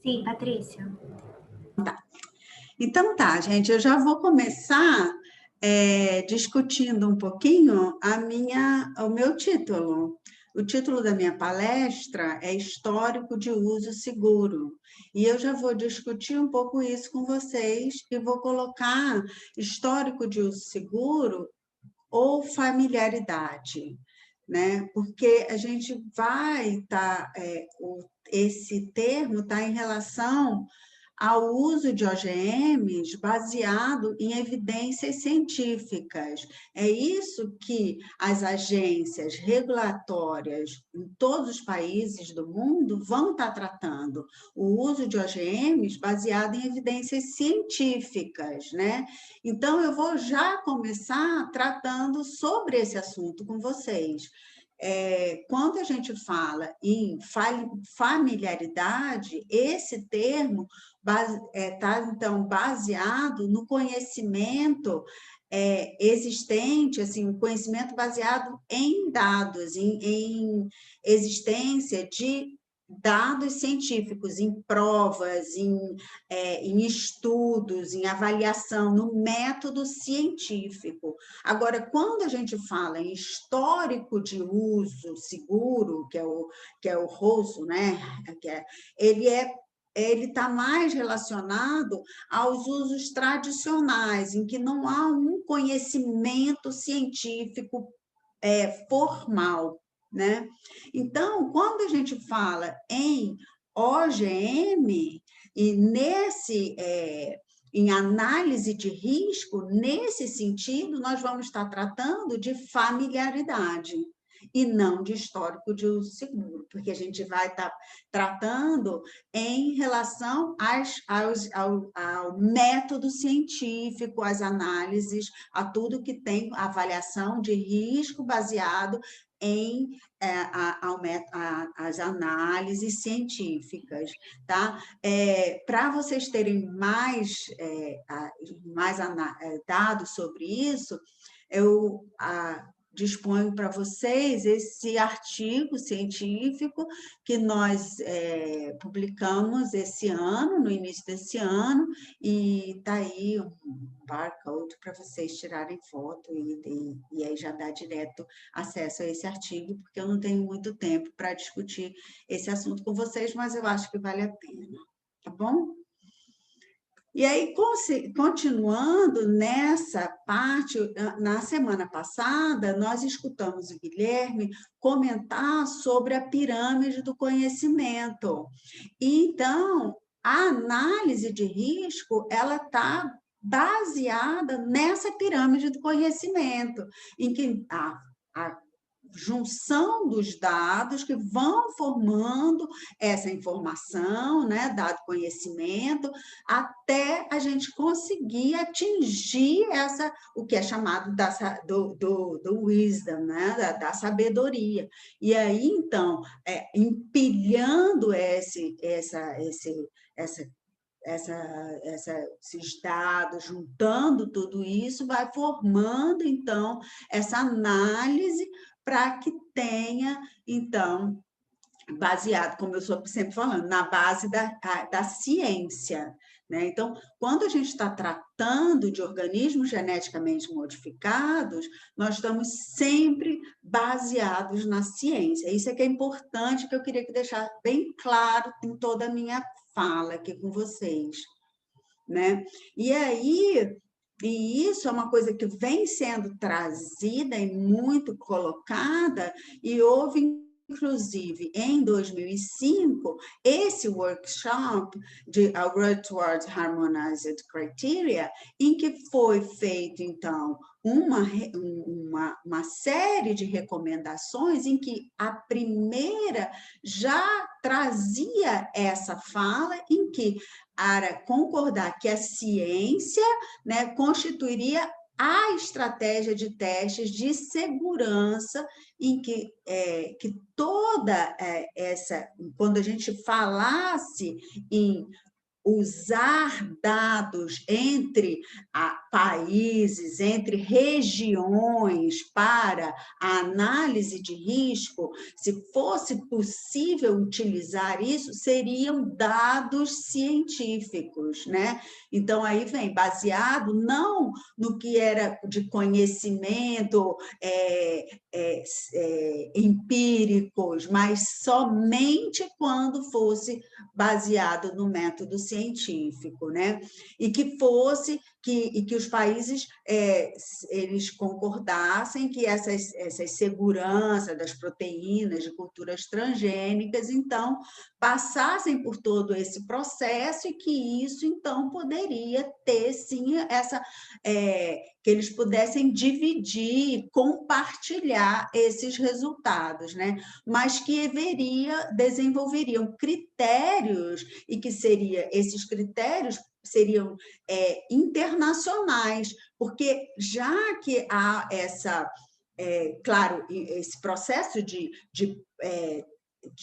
Sim, Patrícia. Tá. Então tá, gente, eu já vou começar discutindo um pouquinho o meu título. O título da minha palestra é Histórico de Uso Seguro. E eu já vou discutir um pouco isso com vocês e vou colocar histórico de uso seguro ou familiaridade, né? Porque a gente vai estar... esse termo está em relação ao uso de OGMs baseado em evidências científicas. É isso que as agências regulatórias em todos os países do mundo vão estar tratando, o uso de OGMs baseado em evidências científicas, né? Então, eu vou já começar tratando sobre esse assunto com vocês. Quando a gente fala em familiaridade, esse termo está, então, baseado no conhecimento existente, assim, um conhecimento baseado em dados, em existência de dados científicos, em provas, em estudos, em avaliação, no método científico. Agora, quando a gente fala em histórico de uso seguro, que é o ROSU, né? Ele está mais relacionado aos usos tradicionais, em que não há um conhecimento científico formal, né? Então, quando a gente fala em OGM, e em análise de risco, nesse sentido, nós vamos estar tratando de familiaridade e não de histórico de uso seguro, porque a gente vai estar tratando em relação ao método científico, às análises, a tudo que tem avaliação de risco baseado em as análises científicas, tá? Para vocês terem mais dados sobre isso, eu disponho para vocês esse artigo científico que nós publicamos esse ano, no início desse ano, e está aí um barcode para vocês tirarem foto e aí já dá direto acesso a esse artigo, porque eu não tenho muito tempo para discutir esse assunto com vocês, mas eu acho que vale a pena, tá bom? E aí, continuando nessa parte, na semana passada, nós escutamos o Guilherme comentar sobre a pirâmide do conhecimento. Então, a análise de risco, ela está baseada nessa pirâmide do conhecimento, em que a junção dos dados que vão formando essa informação, né, dado conhecimento, até a gente conseguir atingir o que é chamado do wisdom, né, da sabedoria. E aí, então, empilhando esses dados, juntando tudo isso, vai formando, então, essa análise para que tenha, então, baseado, como eu estou sempre falando, na base da ciência, né? Então, quando a gente está tratando de organismos geneticamente modificados, nós estamos sempre baseados na ciência. Isso é que é importante, que eu queria deixar bem claro em toda a minha fala aqui com vocês, né? E aí, e isso é uma coisa que vem sendo trazida e muito colocada, e houve, inclusive, em 2005, esse workshop de A Road Towards Harmonized Criteria, em que foi feito, então, uma série de recomendações, em que a primeira já trazia essa fala, em que era concordar que a ciência, né, constituiria a estratégia de testes de segurança, em que toda essa, quando a gente falasse em usar dados entre países, entre regiões para a análise de risco, se fosse possível utilizar isso, seriam dados científicos, né? Então, aí vem, baseado não no que era de conhecimento empíricos, mas somente quando fosse baseado no método científico, né? E que fosse que os países eles concordassem que essas seguranças das proteínas de culturas transgênicas, então, passassem por todo esse processo, e que isso, então, poderia ter, sim, que eles pudessem dividir, compartilhar esses resultados, né? Mas que desenvolveriam critérios, e que esses critérios seriam internacionais, porque já que há claro, esse processo de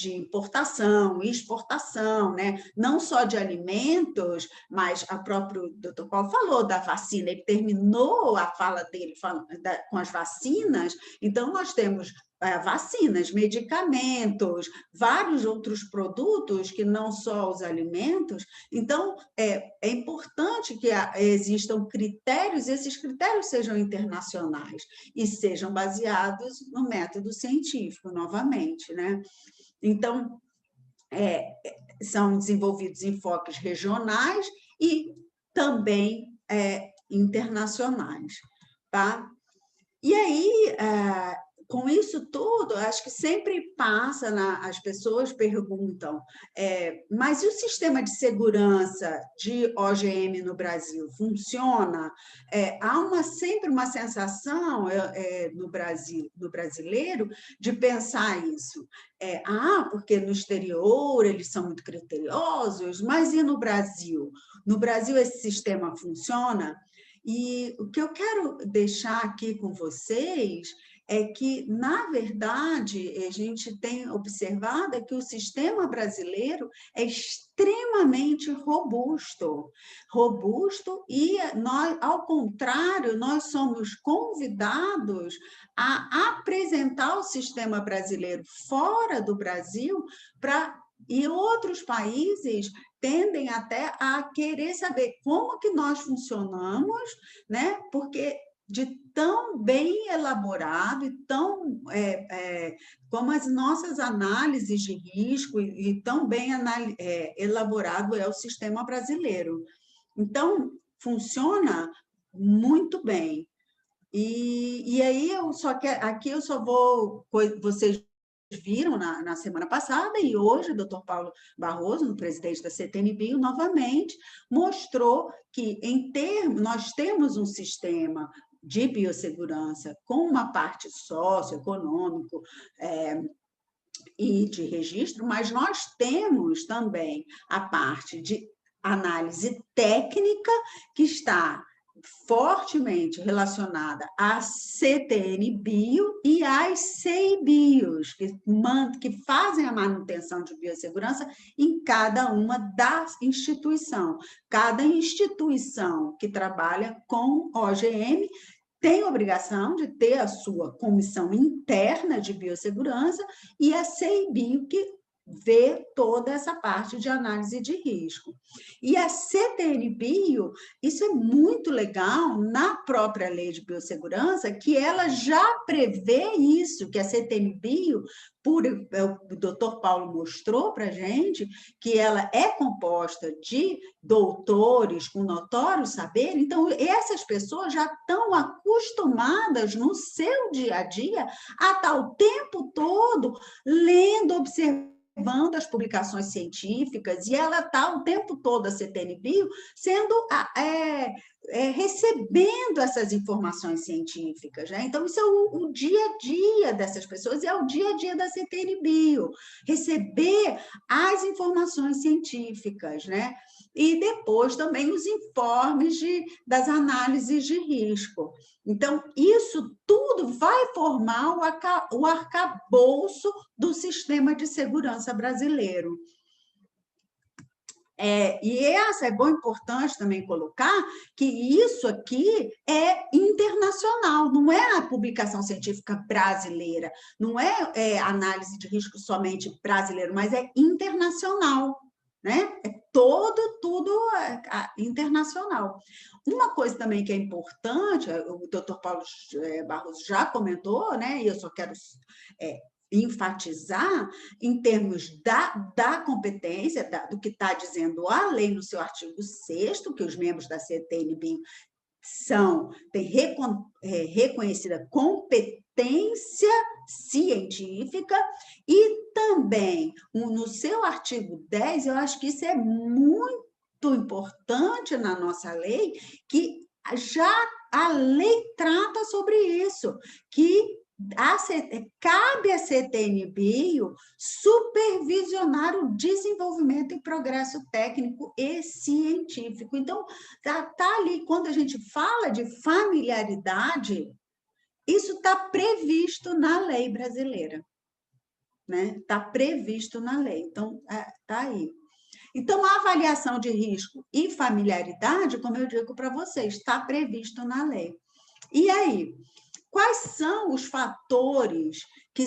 importação e exportação, né? Não só de alimentos, mas o próprio Dr. Paulo falou da vacina, ele terminou a fala dele com as vacinas, então nós temos vacinas, medicamentos, vários outros produtos que não só os alimentos. Então, é importante que existam critérios, e esses critérios sejam internacionais e sejam baseados no método científico, novamente, né? Então, são desenvolvidos enfoques regionais e também internacionais, tá? E aí, com isso tudo, acho que sempre passa, as pessoas perguntam, mas e o sistema de segurança de OGM no Brasil funciona? Há sempre uma sensação no brasileiro de pensar isso. Porque no exterior eles são muito criteriosos, mas e no Brasil? No Brasil esse sistema funciona? E o que eu quero deixar aqui com vocês é que, na verdade, a gente tem observado que o sistema brasileiro é extremamente robusto, e nós, ao contrário, nós somos convidados a apresentar o sistema brasileiro fora do Brasil, e outros países tendem até a querer saber como que nós funcionamos, né? Porque de tão bem elaborado e tão como as nossas análises de risco, e tão bem elaborado é o sistema brasileiro. Então, funciona muito bem. E aí, aqui eu só vou... Vocês viram na semana passada, e hoje o Dr. Paulo Barroso, o presidente da CTN-Bio, novamente mostrou que, nós temos um sistema de biossegurança com uma parte socioeconômico e de registro, mas nós temos também a parte de análise técnica, que está fortemente relacionada à CTN-Bio e às CEI-Bios, que fazem a manutenção de biossegurança em cada uma das instituições. Cada instituição que trabalha com OGM tem obrigação de ter a sua comissão interna de biossegurança, e a CEI-Bio, que ver toda essa parte de análise de risco. E a CTN-Bio, isso é muito legal na própria Lei de Biossegurança, que ela já prevê isso, que a CTN-Bio, o doutor Paulo mostrou para a gente, que ela é composta de doutores com notório saber, então essas pessoas já estão acostumadas no seu dia a dia a estar o tempo todo lendo, observando as publicações científicas, e ela está o tempo todo, a CTN-Bio, sendo recebendo essas informações científicas, né? Então, isso é o dia a dia dessas pessoas, e é o dia a dia da CTN-Bio, receber as informações científicas, né? E depois também os informes das análises de risco. Então, isso tudo vai formar o arcabouço do sistema de segurança brasileiro. É bom, importante também colocar que isso aqui é internacional, não é a publicação científica brasileira, não é análise de risco somente brasileiro, mas é internacional, né? É tudo internacional. Uma coisa também que é importante, o doutor Paulo Barros já comentou, né? E eu só quero enfatizar em termos da competência, do que está dizendo a lei no seu artigo 6º, que os membros da CTN-Bio têm reconhecida competência científica, e também no seu artigo 10, eu acho que isso é muito importante na nossa lei, que já a lei trata sobre isso, que cabe à CTN-Bio supervisionar o desenvolvimento e progresso técnico e científico. Então, tá ali, quando a gente fala de familiaridade, isso está previsto na lei brasileira, né? Está previsto na lei, então, está aí. Então, a avaliação de risco e familiaridade, como eu digo para vocês, está previsto na lei. E aí, quais são os fatores que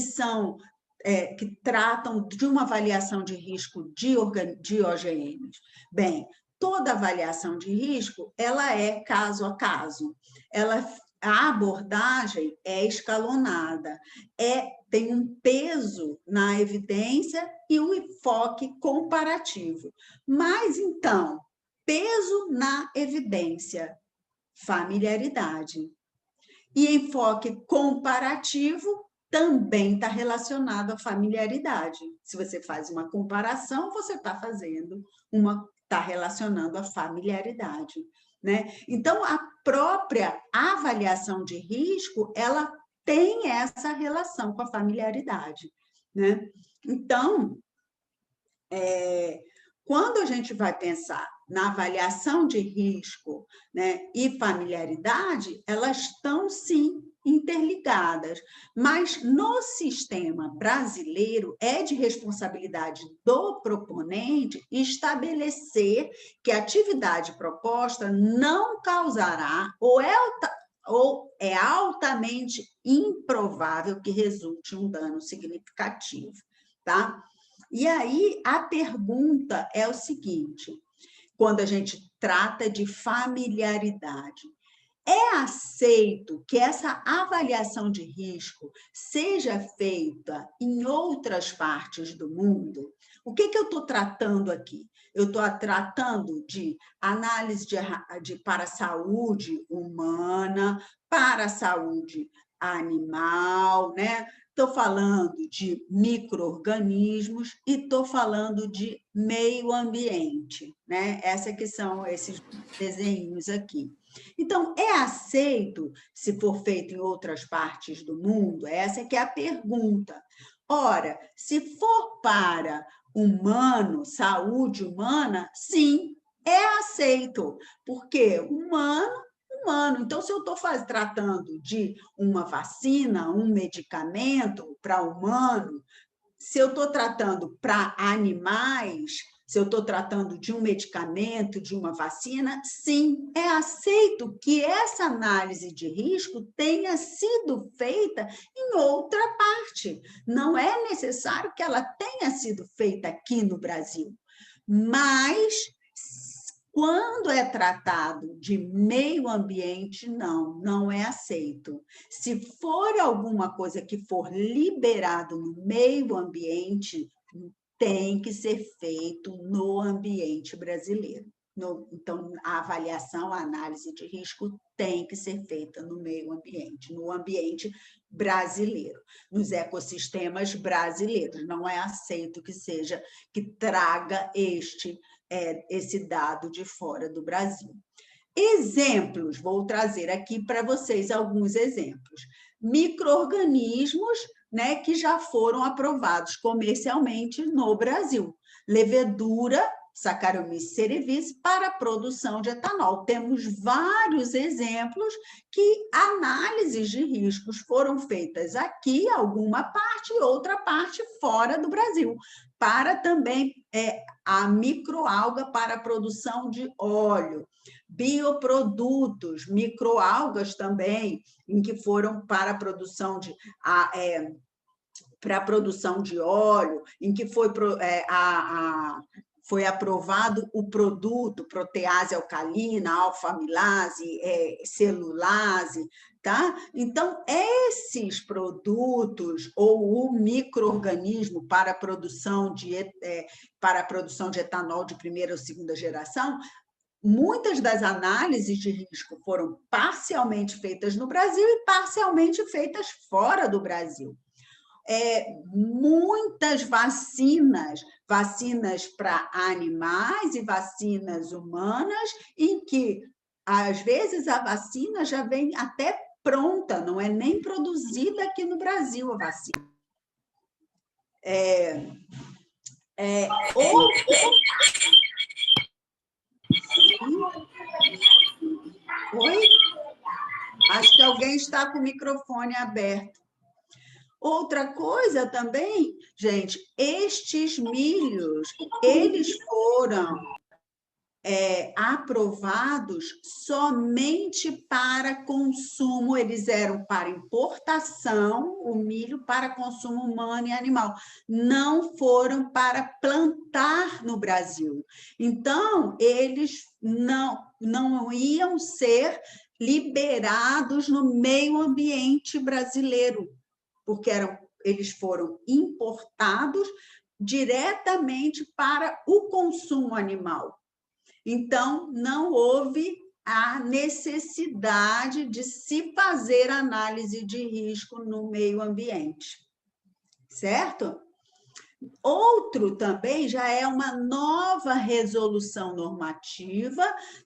tratam de uma avaliação de risco de OGMs? Bem, toda avaliação de risco, ela é caso a caso. A abordagem é escalonada, tem um peso na evidência e um enfoque comparativo. Mas, então, peso na evidência, familiaridade. E enfoque comparativo também está relacionado à familiaridade. Se você faz uma comparação, você está relacionando a familiaridade, né? Então, a própria avaliação de risco, ela tem essa relação com a familiaridade, né? Então, quando a gente vai pensar na avaliação de risco, né, e familiaridade, elas estão, sim, interligadas, mas no sistema brasileiro é de responsabilidade do proponente estabelecer que a atividade proposta não causará ou é altamente improvável que resulte um dano significativo, tá? E aí, a pergunta é o seguinte, quando a gente trata de familiaridade, é aceito que essa avaliação de risco seja feita em outras partes do mundo? O que eu estou tratando aqui? Eu estou tratando de análise para a saúde humana, para a saúde animal, né? Estou falando de micro-organismos e estou falando de meio ambiente, né? Esses que são esses desenhos aqui. Então, é aceito se for feito em outras partes do mundo? Essa que é a pergunta. Ora, se for para humano, saúde humana, sim, é aceito, porque humano. Então, se eu estou tratando de uma vacina, um medicamento para humano, se eu estou tratando para animais, se eu estou tratando de um medicamento, de uma vacina, sim, é aceito que essa análise de risco tenha sido feita em outra parte. Não é necessário que ela tenha sido feita aqui no Brasil, mas quando é tratado de meio ambiente, não é aceito. Se for alguma coisa que for liberado no meio ambiente, tem que ser feito no ambiente brasileiro. Então, a avaliação, a análise de risco tem que ser feita no meio ambiente, no ambiente brasileiro, nos ecossistemas brasileiros. Não é aceito que traga esse dado de fora do Brasil. Exemplos, vou trazer aqui para vocês alguns exemplos. Micro-organismos, né, que já foram aprovados comercialmente no Brasil. Levedura, Saccharomyces cerevisiae, para a produção de etanol. Temos vários exemplos que análises de riscos foram feitas aqui, alguma parte, e outra parte fora do Brasil, para também a microalga para a produção de óleo. Bioprodutos, microalgas também, em que foram para a produção de óleo, em que foi aprovado o produto protease alcalina, alfa-amilase, celulase, tá? Então, esses produtos ou o micro-organismo para a produção de etanol de primeira ou segunda geração, muitas das análises de risco foram parcialmente feitas no Brasil e parcialmente feitas fora do Brasil. Muitas vacinas para animais e vacinas humanas, em que, às vezes, a vacina já vem até pronta, não é nem produzida aqui no Brasil a vacina. Oi? Acho que alguém está com o microfone aberto. Outra coisa também, gente, estes milhos, eles foram aprovados somente para consumo, eles eram para importação, o milho para consumo humano e animal, não foram para plantar no Brasil. Então, eles não iam ser liberados no meio ambiente brasileiro, porque eles foram importados diretamente para o consumo animal. Então, não houve a necessidade de se fazer análise de risco no meio ambiente, certo? Outro também já é uma nova resolução normativa,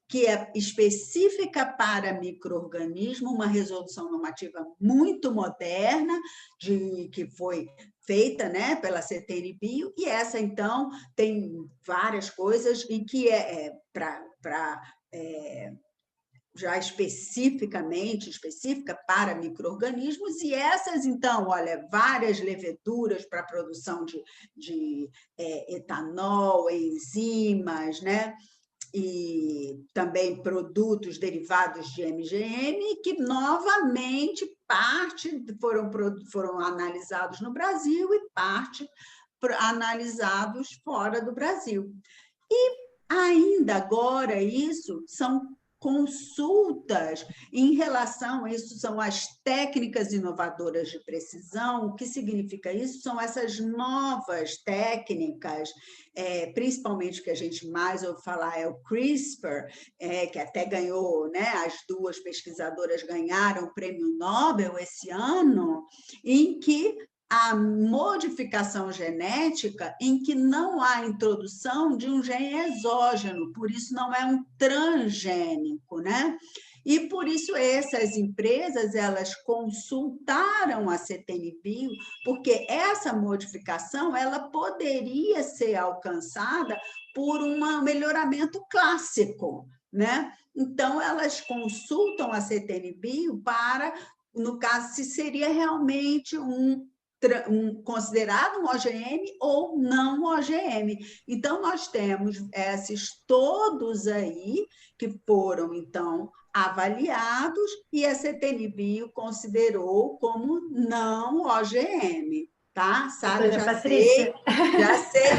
que é específica para micro-organismo, uma resolução normativa muito moderna, que foi feita, né, pela CTN-Bio, e essa, então, tem várias coisas, e que já específica para micro-organismos, e essas, então, olha, várias leveduras para a produção de etanol, enzimas, né? E também produtos derivados de MGM, que novamente parte foram analisados no Brasil e parte analisados fora do Brasil. E ainda agora isso são consultas em relação a isso, são as técnicas inovadoras de precisão. O que significa isso? São essas novas técnicas, principalmente que a gente mais ouve falar é o CRISPR, que até ganhou, né, as duas pesquisadoras ganharam o Prêmio Nobel esse ano, em que a modificação genética em que não há introdução de um gene exógeno, por isso não é um transgênico, né? E por isso essas empresas, elas consultaram a CTN-Bio, porque essa modificação, ela poderia ser alcançada por um melhoramento clássico, né? Então, elas consultam a CTN-Bio para, no caso, se seria realmente um considerado um OGM ou não OGM. Então, nós temos esses todos aí que foram, então, avaliados e a CTN-Bio considerou como não OGM. Tá, Sara, já sei,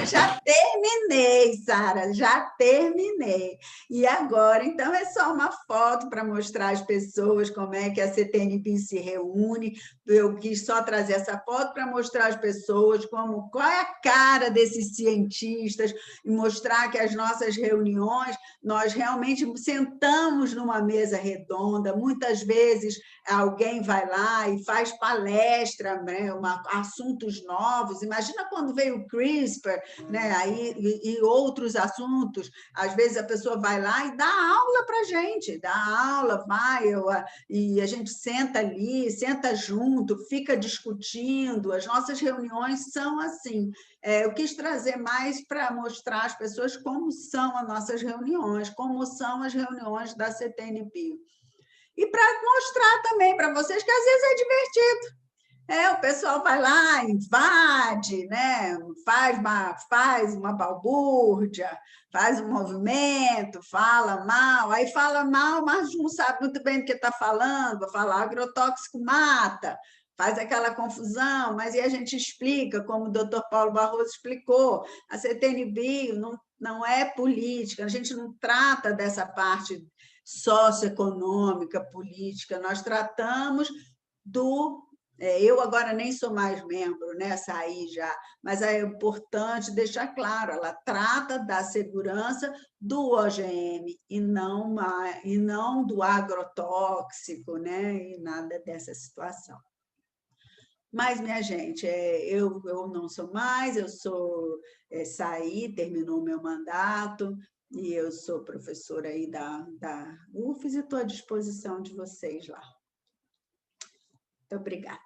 já terminei, Sara, já terminei. E agora, então, é só uma foto para mostrar às pessoas como é que a CTN-Bio se reúne. Eu quis só trazer essa foto para mostrar às pessoas qual é a cara desses cientistas e mostrar que as nossas reuniões, nós realmente sentamos numa mesa redonda, muitas vezes alguém vai lá e faz palestra, né, assuntos novos. Imagina quando veio o CRISPR, né, aí, e outros assuntos. Às vezes a pessoa vai lá e dá aula para a gente, e a gente senta ali, senta junto, fica discutindo. As nossas reuniões são assim. Eu quis trazer mais para mostrar às pessoas como são as nossas reuniões, como são as reuniões da CTN-Bio. E para mostrar também para vocês que às vezes é divertido. O pessoal vai lá, invade, né? faz uma balbúrdia, faz um movimento, fala mal, aí fala mal, mas não sabe muito bem do que está falando, vai falar agrotóxico mata, faz aquela confusão, mas e a gente explica, como o doutor Paulo Barroso explicou, a CTN-Bio não é política, a gente não trata dessa parte socioeconômica, política, nós tratamos eu agora nem sou mais membro, né? Saí já, mas é importante deixar claro, ela trata da segurança do OGM e não do agrotóxico, né? E nada dessa situação. Mas, minha gente, eu não sou mais, saí, terminou o meu mandato, e eu sou professora aí da UFES e estou à disposição de vocês lá. Muito obrigada.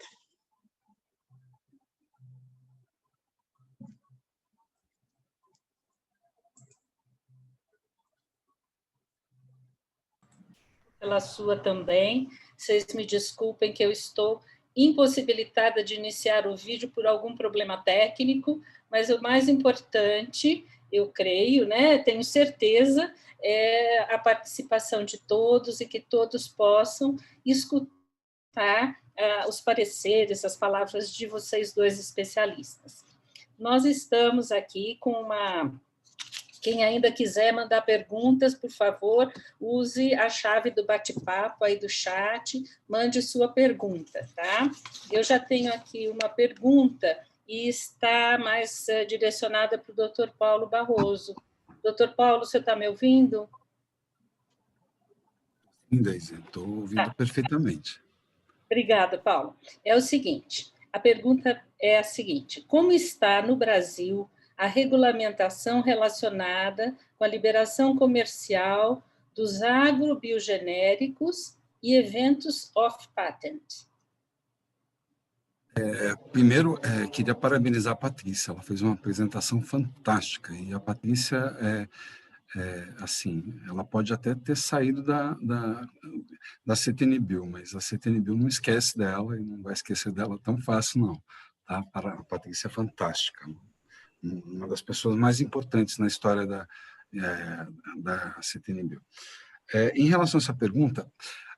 Pela sua também. Vocês me desculpem que eu estou impossibilitada de iniciar o vídeo por algum problema técnico, mas o mais importante, eu creio, né, tenho certeza, é a participação de todos e que todos possam escutar os pareceres, as palavras de vocês dois especialistas. Nós estamos aqui com Quem ainda quiser mandar perguntas, por favor, use a chave do bate-papo aí do chat, mande sua pergunta, tá? Eu já tenho aqui uma pergunta e está mais direcionada para o doutor Paulo Barroso. Doutor Paulo, você está me ouvindo? Sim, Deise, estou ouvindo perfeitamente. Obrigada, Paulo. É o seguinte, a pergunta é a seguinte: como está no Brasil a regulamentação relacionada com a liberação comercial dos agrobiogenéricos e eventos off-patent? Primeiro, queria parabenizar a Patrícia, ela fez uma apresentação fantástica, e a Patrícia, assim, ela pode até ter saído da CTN-Bio, mas a CTN-Bio não esquece dela e não vai esquecer dela tão fácil, não. Tá? A Patrícia é fantástica, uma das pessoas mais importantes na história da CTN-Bio. Em relação a essa pergunta,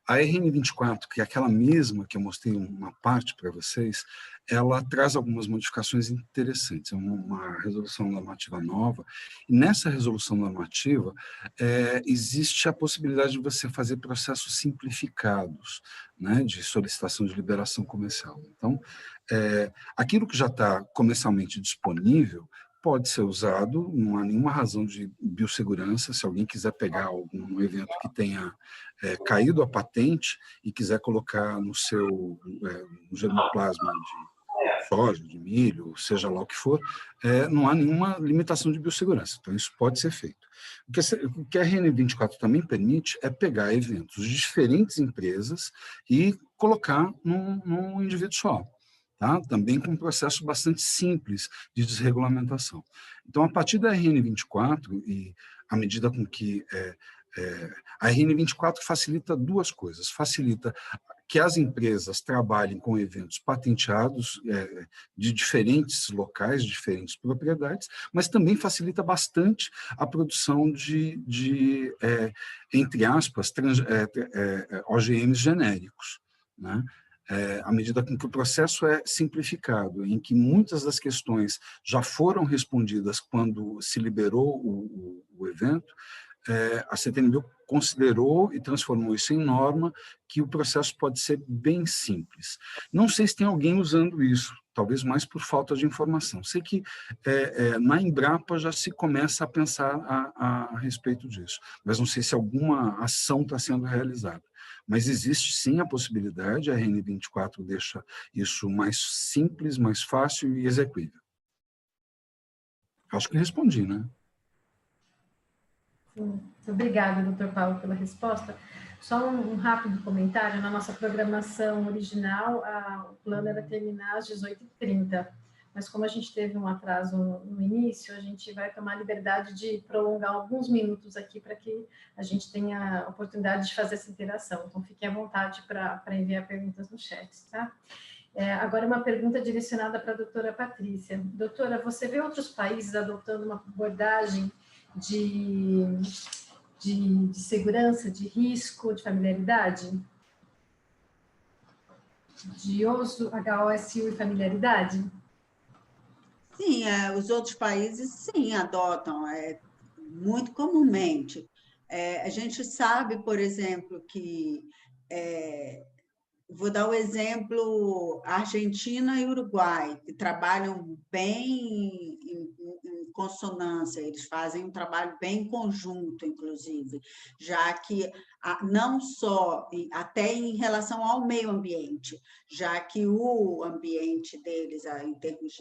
a RN24, que é aquela mesma que eu mostrei uma parte para vocês, ela traz algumas modificações interessantes. É uma resolução normativa nova, e nessa resolução normativa existe a possibilidade de você fazer processos simplificados, né, de solicitação de liberação comercial. Então, aquilo que já está comercialmente disponível pode ser usado, não há nenhuma razão de biossegurança. Se alguém quiser pegar algum evento que tenha caído a patente e quiser colocar no seu no germoplasma de soja, de milho, seja lá o que for, não há nenhuma limitação de biossegurança. Então, isso pode ser feito. O que a RN24 também permite é pegar eventos de diferentes empresas e colocar num indivíduo só. Tá? Também com um processo bastante simples de desregulamentação. Então, a partir da RN24, e à medida com que a RN24 facilita duas coisas. Facilita que as empresas trabalhem com eventos patenteados de diferentes locais, de diferentes propriedades, mas também facilita bastante a produção entre aspas, OGMs genéricos, né? À medida com que o processo é simplificado, em que muitas das questões já foram respondidas quando se liberou o evento, a CTNBio considerou e transformou isso em norma, que o processo pode ser bem simples. Não sei se tem alguém usando isso, talvez mais por falta de informação. Sei que na Embrapa já se começa a pensar a respeito disso, mas não sei se alguma ação está sendo realizada. Mas existe sim a possibilidade, a RN24 deixa isso mais simples, mais fácil e execuível. Acho que respondi, né? Sim. Obrigada, doutor Paulo, pela resposta. Só um rápido comentário. Na nossa programação original, o plano era terminar às 18h30, mas como a gente teve um atraso no início, a gente vai tomar a liberdade de prolongar alguns minutos aqui para que a gente tenha a oportunidade de fazer essa interação. Então, fiquem à vontade para enviar perguntas no chat, tá? Agora, uma pergunta direcionada para a doutora Patrícia. Doutora, você vê outros países adotando uma abordagem de segurança, de risco, de familiaridade? De uso, HOSU e familiaridade? Sim, os outros países, sim, adotam, muito comumente. A gente sabe, por exemplo, que... vou dar o exemplo Argentina e Uruguai, que trabalham bem em consonância, eles fazem um trabalho bem em conjunto, inclusive, já que não só, até em relação ao meio ambiente, já que o ambiente deles, em termos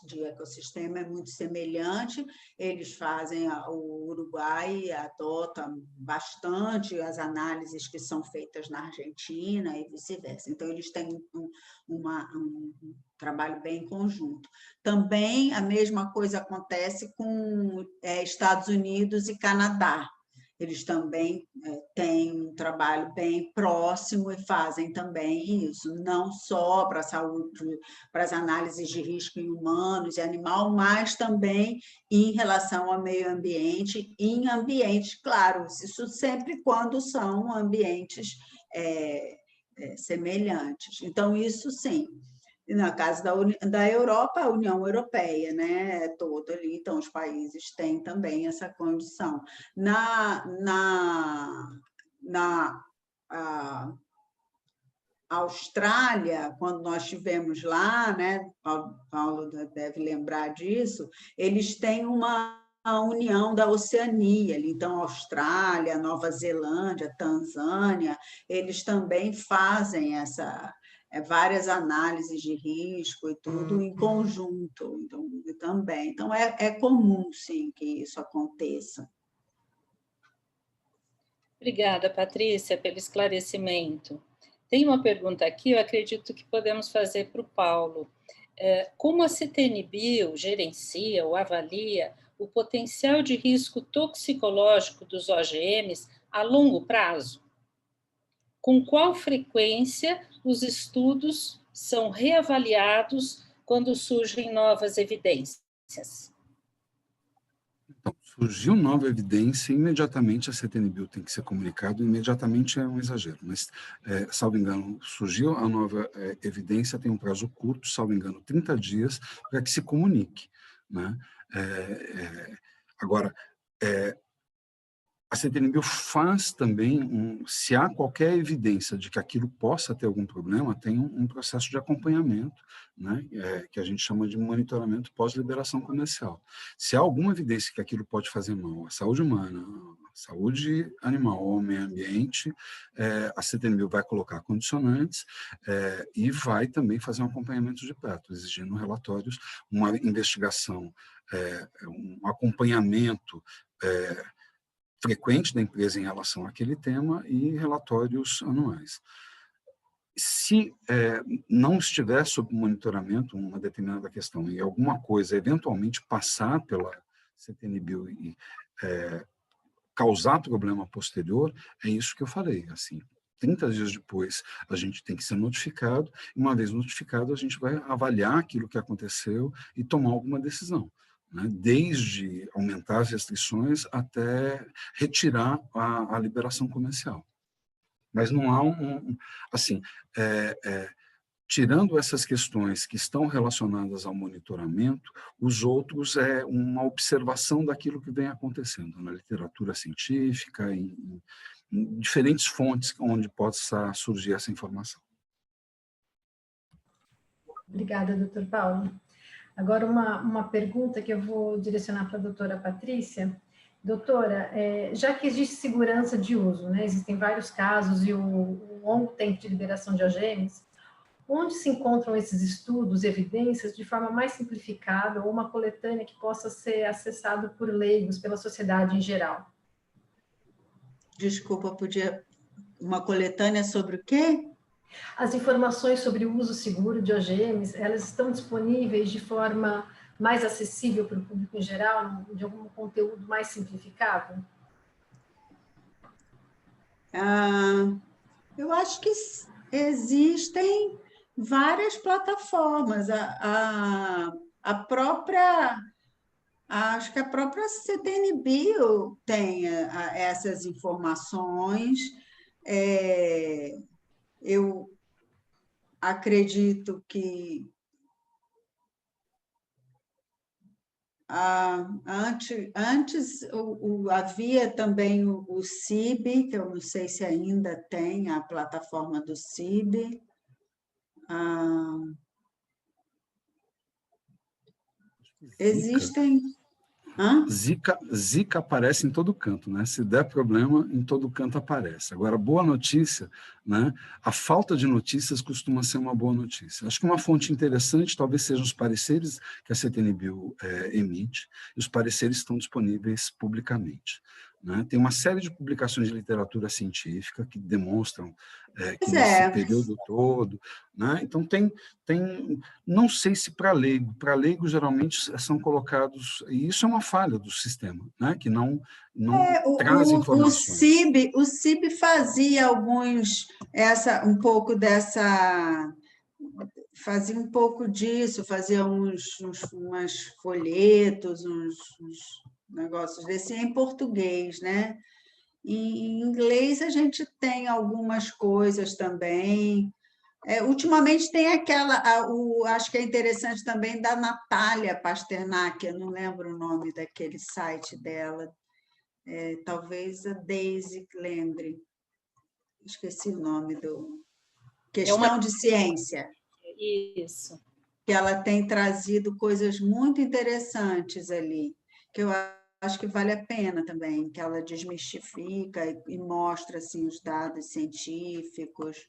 de ecossistema, é muito semelhante, eles fazem, o Uruguai adota bastante as análises que são feitas na Argentina e vice-versa. Então, eles têm um trabalho bem em conjunto. Também a mesma coisa acontece com Estados Unidos e Canadá. Eles também têm um trabalho bem próximo e fazem também isso, não só para a saúde, para as análises de risco em humanos e animal, mas também em relação ao meio ambiente, em ambientes, claro, isso sempre quando são ambientes semelhantes. Então, isso sim. Na casa da Europa, a União Europeia, né, é toda ali, então os países têm também essa condição. Na Austrália, quando nós estivemos lá, né, Paulo deve lembrar disso, eles têm uma união da Oceania, então Austrália, Nova Zelândia, Tanzânia, eles também fazem várias análises de risco e tudo em conjunto, então, também. Então, é comum, sim, que isso aconteça. Obrigada, Patrícia, pelo esclarecimento. Tem uma pergunta aqui, eu acredito que podemos fazer para o Paulo. Como a CTNBio gerencia ou avalia o potencial de risco toxicológico dos OGMs a longo prazo? Com qual frequência os estudos são reavaliados quando surgem novas evidências? Então, surgiu nova evidência, imediatamente a CTNBio tem que ser comunicado, imediatamente é um exagero, mas, salvo engano, surgiu a nova evidência, tem um prazo curto, salvo engano, 30 dias, para que se comunique, né? Agora, a CTNBio faz também, se há qualquer evidência de que aquilo possa ter algum problema, tem um processo de acompanhamento, né, que a gente chama de monitoramento pós-liberação comercial. Se há alguma evidência que aquilo pode fazer mal à saúde humana, à saúde animal ou ao meio ambiente, a CTNBio vai colocar condicionantes e vai também fazer um acompanhamento de perto, exigindo relatórios, uma investigação, um acompanhamento frequente da empresa em relação àquele tema e relatórios anuais. Se não estiver sob monitoramento uma determinada questão e alguma coisa eventualmente passar pela CTNBio e causar problema posterior, é isso que eu falei, assim, 30 dias depois, a gente tem que ser notificado, e uma vez notificado, a gente vai avaliar aquilo que aconteceu e tomar alguma decisão, né? Desde aumentar as restrições até retirar a liberação comercial. Mas não há assim, tirando essas questões que estão relacionadas ao monitoramento, os outros é uma observação daquilo que vem acontecendo na literatura científica, em diferentes fontes onde possa surgir essa informação. Obrigada, doutor Paulo. Agora, uma pergunta que eu vou direcionar para a doutora Patrícia. Doutora, já que existe segurança de uso, né, existem vários casos e o longo tempo de liberação de OGMs, onde se encontram esses estudos, evidências, de forma mais simplificada, ou uma coletânea que possa ser acessada por leigos, pela sociedade em geral? Desculpa, podia... Uma coletânea sobre o quê? As informações sobre o uso seguro de OGMs, elas estão disponíveis de forma mais acessível para o público em geral, de algum conteúdo mais simplificado? Eu acho que existem várias plataformas. A própria, acho que a própria CTN-Bio tem essas informações. Eu acredito que antes havia também o CIB, que eu não sei se ainda tem a plataforma do CIB. Existem... Zika aparece em todo canto, né? Se der problema, em todo canto aparece. Agora, boa notícia, né? A falta de notícias costuma ser uma boa notícia. Acho que uma fonte interessante talvez sejam os pareceres que a CTN-Bio emite, e os pareceres estão disponíveis publicamente, né? Tem uma série de publicações de literatura científica que demonstram que nesse período todo, né? Então tem, não sei se para leigo geralmente são colocados, e isso é uma falha do sistema, né? Que não traz informações. O CIB fazia um pouco dessa... Fazia um pouco disso, fazia umas folhetos, uns negócios desse em português, né? E em inglês a gente tem algumas coisas também. Ultimamente tem acho que é interessante também, da Natália Pasternak, eu não lembro o nome daquele site dela, talvez a Daisy lembre, esqueci o nome do... Questão de Ciência. Isso. Que ela tem trazido coisas muito interessantes ali, que eu acho que vale a pena também, que ela desmistifica e mostra assim, os dados científicos.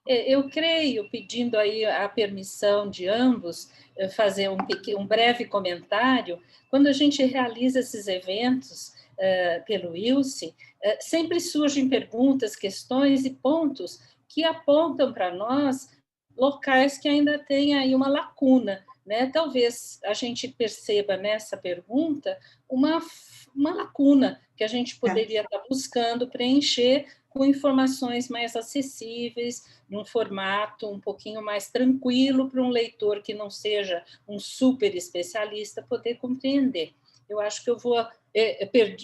Eu creio, pedindo aí a permissão de ambos, fazer um breve comentário. Quando a gente realiza esses eventos pelo ILSE, sempre surgem perguntas, questões e pontos que apontam para nós locais que ainda têm aí uma lacuna, né? Talvez a gente perceba nessa pergunta uma lacuna que a gente poderia estar buscando preencher com informações mais acessíveis, num formato um pouquinho mais tranquilo para um leitor que não seja um super especialista poder compreender. Eu acho que eu vou,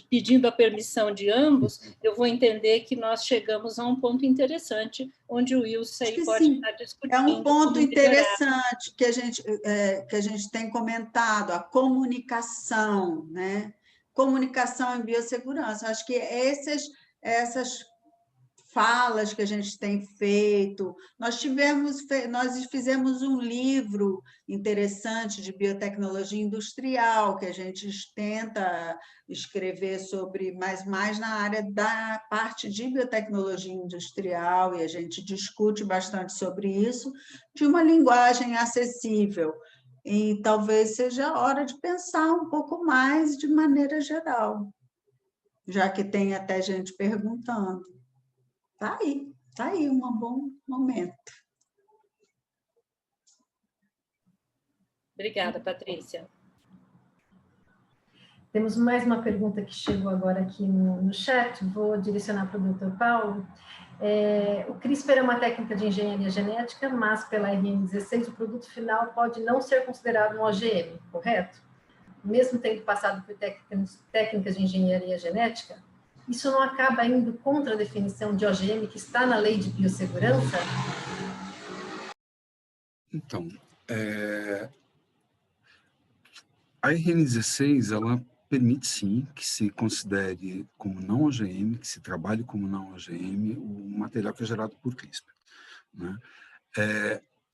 pedindo a permissão de ambos, eu vou entender que nós chegamos a um ponto interessante, onde o Wilson aí pode estar discutindo. É um ponto interessante que a gente tem comentado, a comunicação, né? Comunicação em biossegurança. Acho que essas falas que a gente tem feito, nós fizemos um livro interessante de biotecnologia industrial, que a gente tenta escrever sobre, mas mais na área da parte de biotecnologia industrial, e a gente discute bastante sobre isso, de uma linguagem acessível. E talvez seja a hora de pensar um pouco mais de maneira geral, já que tem até gente perguntando. Tá aí um bom momento. Obrigada, Patrícia. Temos mais uma pergunta que chegou agora aqui no chat, vou direcionar para o Dr. Paulo. O CRISPR é uma técnica de engenharia genética, mas pela RN16 o produto final pode não ser considerado um OGM, correto? Mesmo tendo passado por técnicas de engenharia genética, isso não acaba indo contra a definição de OGM que está na Lei de Biossegurança? Então, a RN16, ela permite sim que se considere como não OGM, que se trabalhe como não OGM, o material que é gerado por CRISPR, né?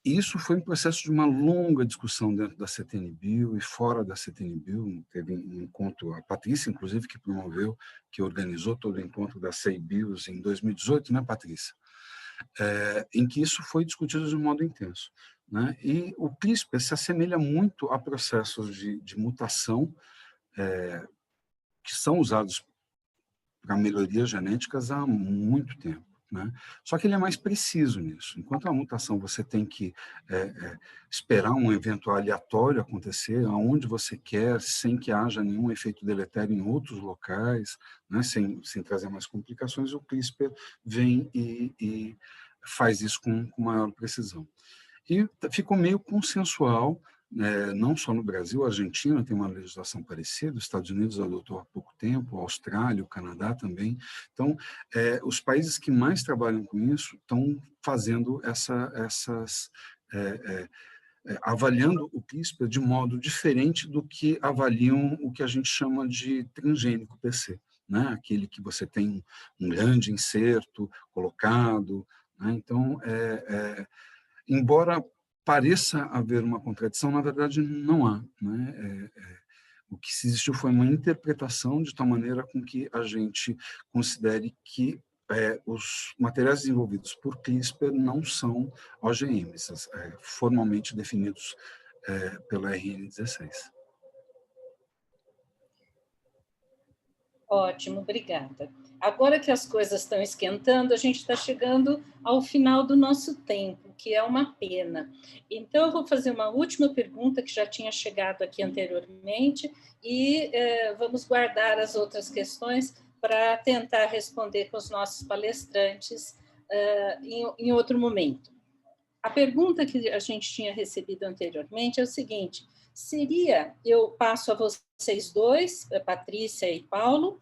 Isso foi um processo de uma longa discussão dentro da CTN-Bio e fora da CTN-Bio. Teve um encontro, a Patrícia, inclusive, que promoveu, que organizou todo o encontro da CEI-Bios em 2018, né, Patrícia? Em que isso foi discutido de um modo intenso, né? E o CRISPR se assemelha muito a processos de mutação que são usados para melhorias genéticas há muito tempo, né? Só que ele é mais preciso nisso. Enquanto a mutação você tem que esperar um evento aleatório acontecer, aonde você quer, sem que haja nenhum efeito deletério em outros locais, né? sem trazer mais complicações, o CRISPR vem e faz isso com maior precisão. E ficou meio consensual, não só no Brasil, a Argentina tem uma legislação parecida, os Estados Unidos adotou há pouco tempo, a Austrália, o Canadá também. Então, os países que mais trabalham com isso estão fazendo avaliando o CRISPR de modo diferente do que avaliam o que a gente chama de transgênico PC, né? Aquele que você tem um grande inserto colocado, né? Então, embora pareça haver uma contradição, na verdade não há, né? O que se existiu foi uma interpretação de tal maneira com que a gente considere que os materiais desenvolvidos por CRISPR não são OGMs, formalmente definidos pela RN16. Ótimo, obrigada. Agora que as coisas estão esquentando, a gente está chegando ao final do nosso tempo, que é uma pena. Então, eu vou fazer uma última pergunta que já tinha chegado aqui anteriormente e vamos guardar as outras questões para tentar responder com os nossos palestrantes em outro momento. A pergunta que a gente tinha recebido anteriormente é o seguinte: eu passo a vocês dois, Patrícia e Paulo,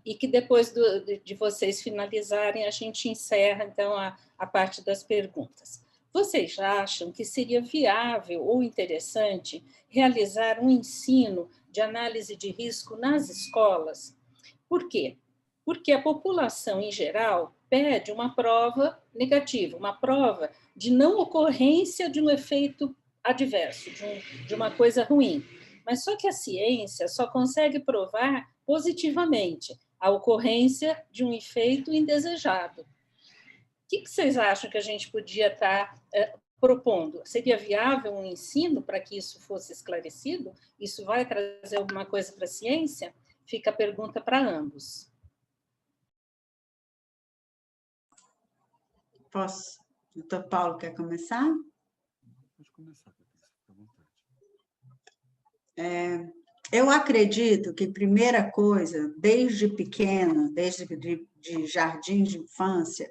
e que depois de vocês finalizarem, a gente encerra, então, a parte das perguntas. Vocês acham que seria viável ou interessante realizar um ensino de análise de risco nas escolas? Por quê? Porque a população, em geral, pede uma prova negativa, uma prova de não ocorrência de um efeito adverso, de uma coisa ruim. Mas só que a ciência só consegue provar positivamente a ocorrência de um efeito indesejado. O que vocês acham que a gente podia estar propondo? Seria viável um ensino para que isso fosse esclarecido? Isso vai trazer alguma coisa para a ciência? Fica a pergunta para ambos. Posso? Doutor Paulo, quer começar? Pode começar, Patrícia, fica à vontade. Eu acredito que, primeira coisa, desde pequeno, desde de jardim de infância,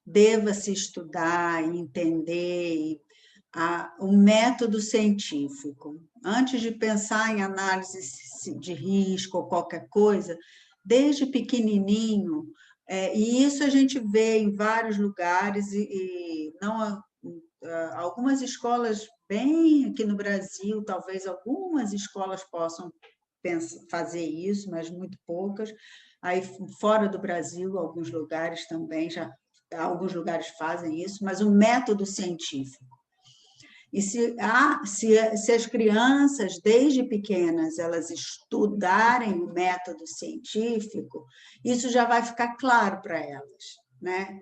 deva-se estudar e entender o método científico. Antes de pensar em análise de risco ou qualquer coisa, desde pequenininho, e isso a gente vê em vários lugares, e não algumas escolas, bem aqui no Brasil, talvez algumas escolas possam fazer isso, mas muito poucas. Aí, fora do Brasil, alguns lugares também alguns lugares fazem isso, mas o método científico. E se as crianças, desde pequenas, elas estudarem o método científico, isso já vai ficar claro para elas, né?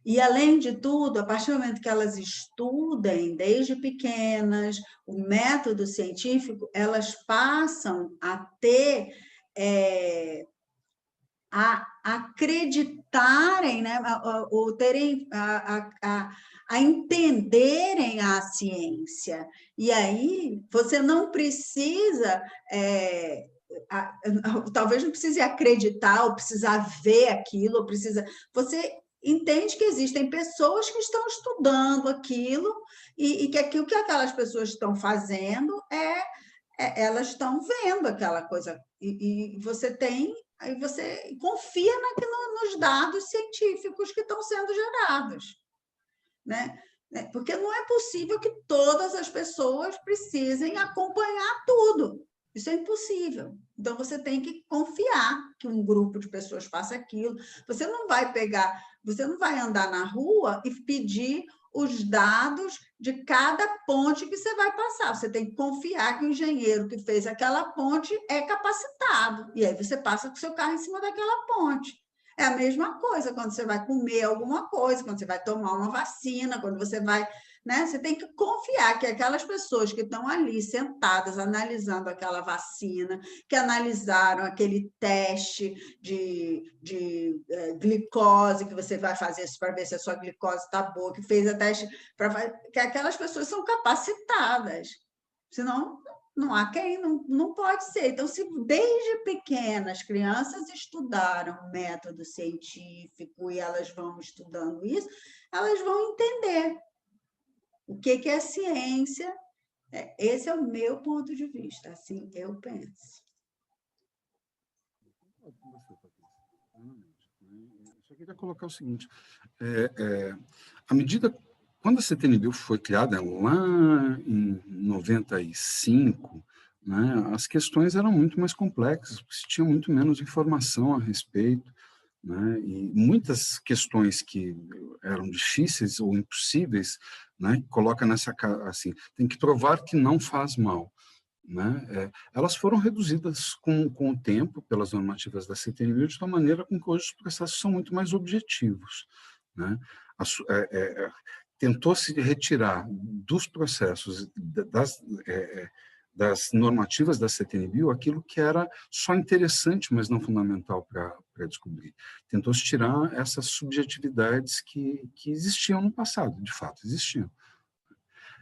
E, além de tudo, a partir do momento que elas estudem, desde pequenas, o método científico, elas passam a ter... a acreditarem, né? Ou terem... a entenderem a ciência. E aí, você não precisa talvez não precise acreditar, ou precisar ver aquilo, ou precisa... Você entende que existem pessoas que estão estudando aquilo e que aquilo que aquelas pessoas estão fazendo elas estão vendo aquela coisa e você confia nos dados científicos que estão sendo gerados, né? Porque não é possível que todas as pessoas precisem acompanhar tudo. Isso é impossível. Então, você tem que confiar que um grupo de pessoas faça aquilo. Você não vai andar na rua e pedir os dados de cada ponte que você vai passar. Você tem que confiar que o engenheiro que fez aquela ponte é capacitado. E aí você passa com o seu carro em cima daquela ponte. É a mesma coisa quando você vai comer alguma coisa, quando você vai tomar uma vacina, quando você vai... Né? Você tem que confiar que aquelas pessoas que estão ali sentadas analisando aquela vacina, que analisaram aquele teste de glicose que você vai fazer para ver se a sua glicose está boa, que fez a teste, que aquelas pessoas são capacitadas. Senão, não há quem, não pode ser. Então, se desde pequenas crianças estudaram método científico e elas vão estudando isso, elas vão entender o que é ciência. Esse é o meu ponto de vista, assim eu penso. Só queria colocar o seguinte, à medida, quando a CTNBio foi criada lá em 95, né, as questões eram muito mais complexas, porque se tinha muito menos informação a respeito, né, e muitas questões que eram difíceis ou impossíveis, né, coloca nessa, assim, tem que provar que não faz mal, né, elas foram reduzidas com o tempo pelas normativas da CTNBio de tal maneira com que hoje os processos são muito mais objetivos, né, tentou-se retirar dos processos das normativas da CTNBio aquilo que era só interessante, mas não fundamental para descobrir. Tentou-se tirar essas subjetividades que existiam no passado, de fato, existiam.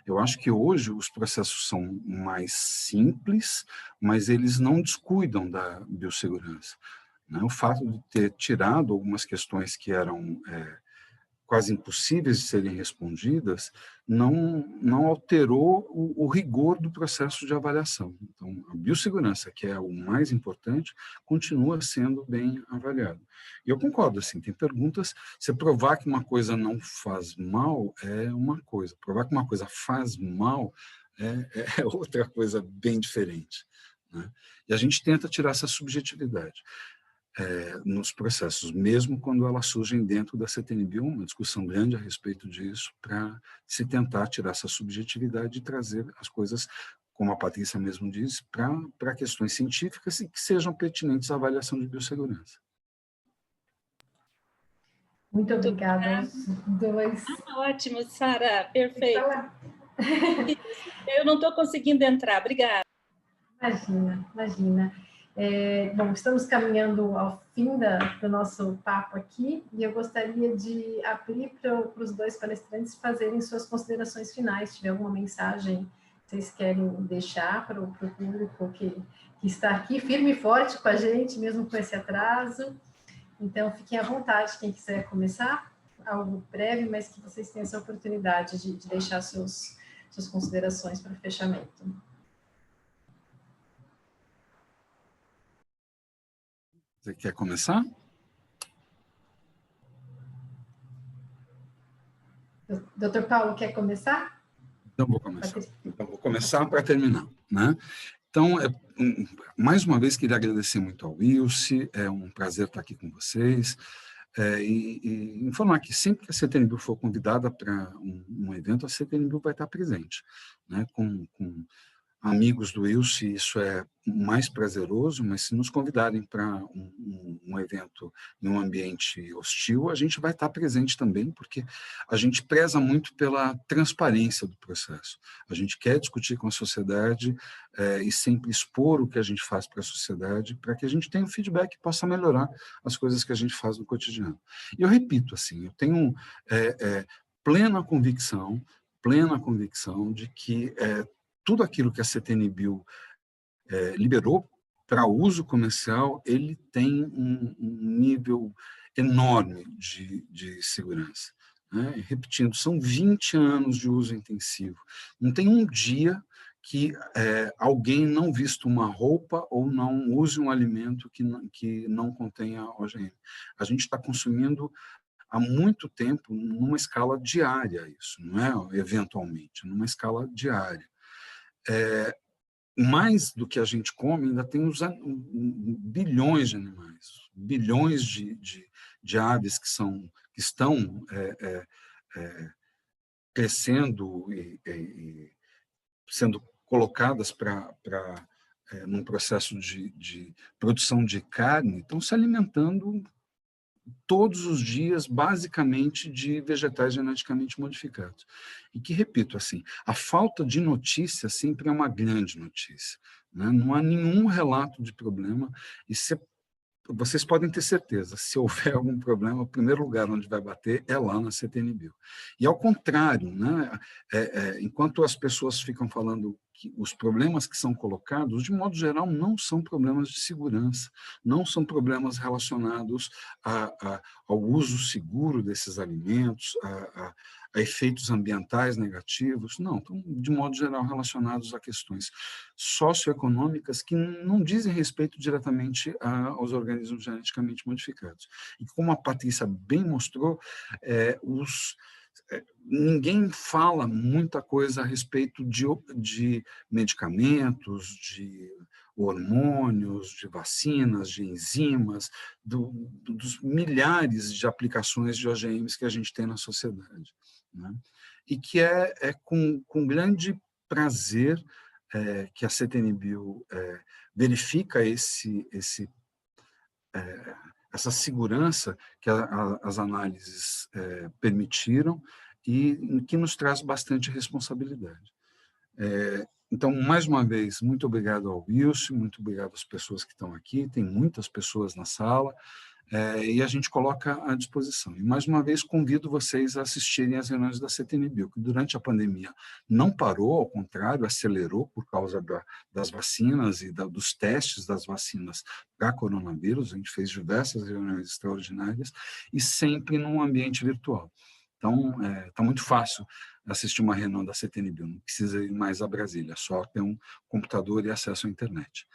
Eu acho que hoje os processos são mais simples, mas eles não descuidam da biossegurança, né? O fato de ter tirado algumas questões que eram quase impossíveis de serem respondidas, não alterou o rigor do processo de avaliação. Então, a biossegurança, que é o mais importante, continua sendo bem avaliada. E eu concordo, assim, tem perguntas, você provar que uma coisa não faz mal é uma coisa, provar que uma coisa faz mal é outra coisa bem diferente, né? E a gente tenta tirar essa subjetividade nos processos, mesmo quando elas surgem dentro da CTNBio, uma discussão grande a respeito disso, para se tentar tirar essa subjetividade e trazer as coisas, como a Patrícia mesmo disse, para questões científicas e que sejam pertinentes à avaliação de biossegurança. Muito obrigada aos dois. Ótimo, Sara, perfeito. Eu não estou conseguindo entrar, obrigada. Imagina, imagina. Bom, estamos caminhando ao fim do nosso papo aqui e eu gostaria de abrir para os dois palestrantes fazerem suas considerações finais. Se tiver alguma mensagem que vocês querem deixar para o público que está aqui firme e forte com a gente, mesmo com esse atraso. Então, fiquem à vontade, quem quiser começar, algo breve, mas que vocês tenham essa oportunidade de deixar suas considerações para o fechamento. Você quer começar? Dr. Paulo, quer começar? Então, vou começar para terminar, né? Então, mais uma vez, queria agradecer muito ao Wilce, é um prazer estar aqui com vocês, e informar que sempre que a CTNBio for convidada para um evento, a CTNBio vai estar presente, né? Com amigos do Wilce, isso é mais prazeroso, mas se nos convidarem para um evento em um ambiente hostil, a gente vai estar presente também, porque a gente preza muito pela transparência do processo. A gente quer discutir com a sociedade e sempre expor o que a gente faz para a sociedade, para que a gente tenha um feedback e possa melhorar as coisas que a gente faz no cotidiano. E eu repito, assim, eu tenho plena convicção de que tudo aquilo que a CTNBio liberou para uso comercial, ele tem um nível enorme de segurança. Né? Repetindo, são 20 anos de uso intensivo. Não tem um dia que alguém não vista uma roupa ou não use um alimento que não contenha OGM. A gente está consumindo há muito tempo numa escala diária isso, não é eventualmente, numa escala diária. Mais do que a gente come, ainda tem bilhões de animais, bilhões de aves que estão crescendo e sendo colocadas num processo de produção de carne, estão se alimentando todos os dias, basicamente, de vegetais geneticamente modificados. E que, repito, assim, a falta de notícia sempre é uma grande notícia. Né? Não há nenhum relato de problema, e vocês podem ter certeza, se houver algum problema, o primeiro lugar onde vai bater é lá na CTNBio. E ao contrário, né? Enquanto as pessoas ficam falando que os problemas que são colocados, de modo geral, não são problemas de segurança, não são problemas relacionados ao uso seguro desses alimentos, a efeitos ambientais negativos, não, estão, de modo geral, relacionados a questões socioeconômicas que não dizem respeito diretamente aos organismos geneticamente modificados. E como a Patrícia bem mostrou, ninguém fala muita coisa a respeito de medicamentos, de hormônios, de vacinas, de enzimas, dos milhares de aplicações de OGMs que a gente tem na sociedade. Né? E que é com grande prazer que a CTNBio verifica essa segurança que as análises permitiram e que nos traz bastante responsabilidade. Então, mais uma vez, muito obrigado ao Wilson, muito obrigado às pessoas que estão aqui, tem muitas pessoas na sala, e a gente coloca à disposição. E, mais uma vez, convido vocês a assistirem às reuniões da CTNBio, que durante a pandemia não parou, ao contrário, acelerou por causa das vacinas e dos testes das vacinas para coronavírus. A gente fez diversas reuniões extraordinárias e sempre num ambiente virtual. Então, está muito fácil assistir uma reunião da CTNBio, não precisa ir mais a Brasília, só ter um computador e acesso à internet.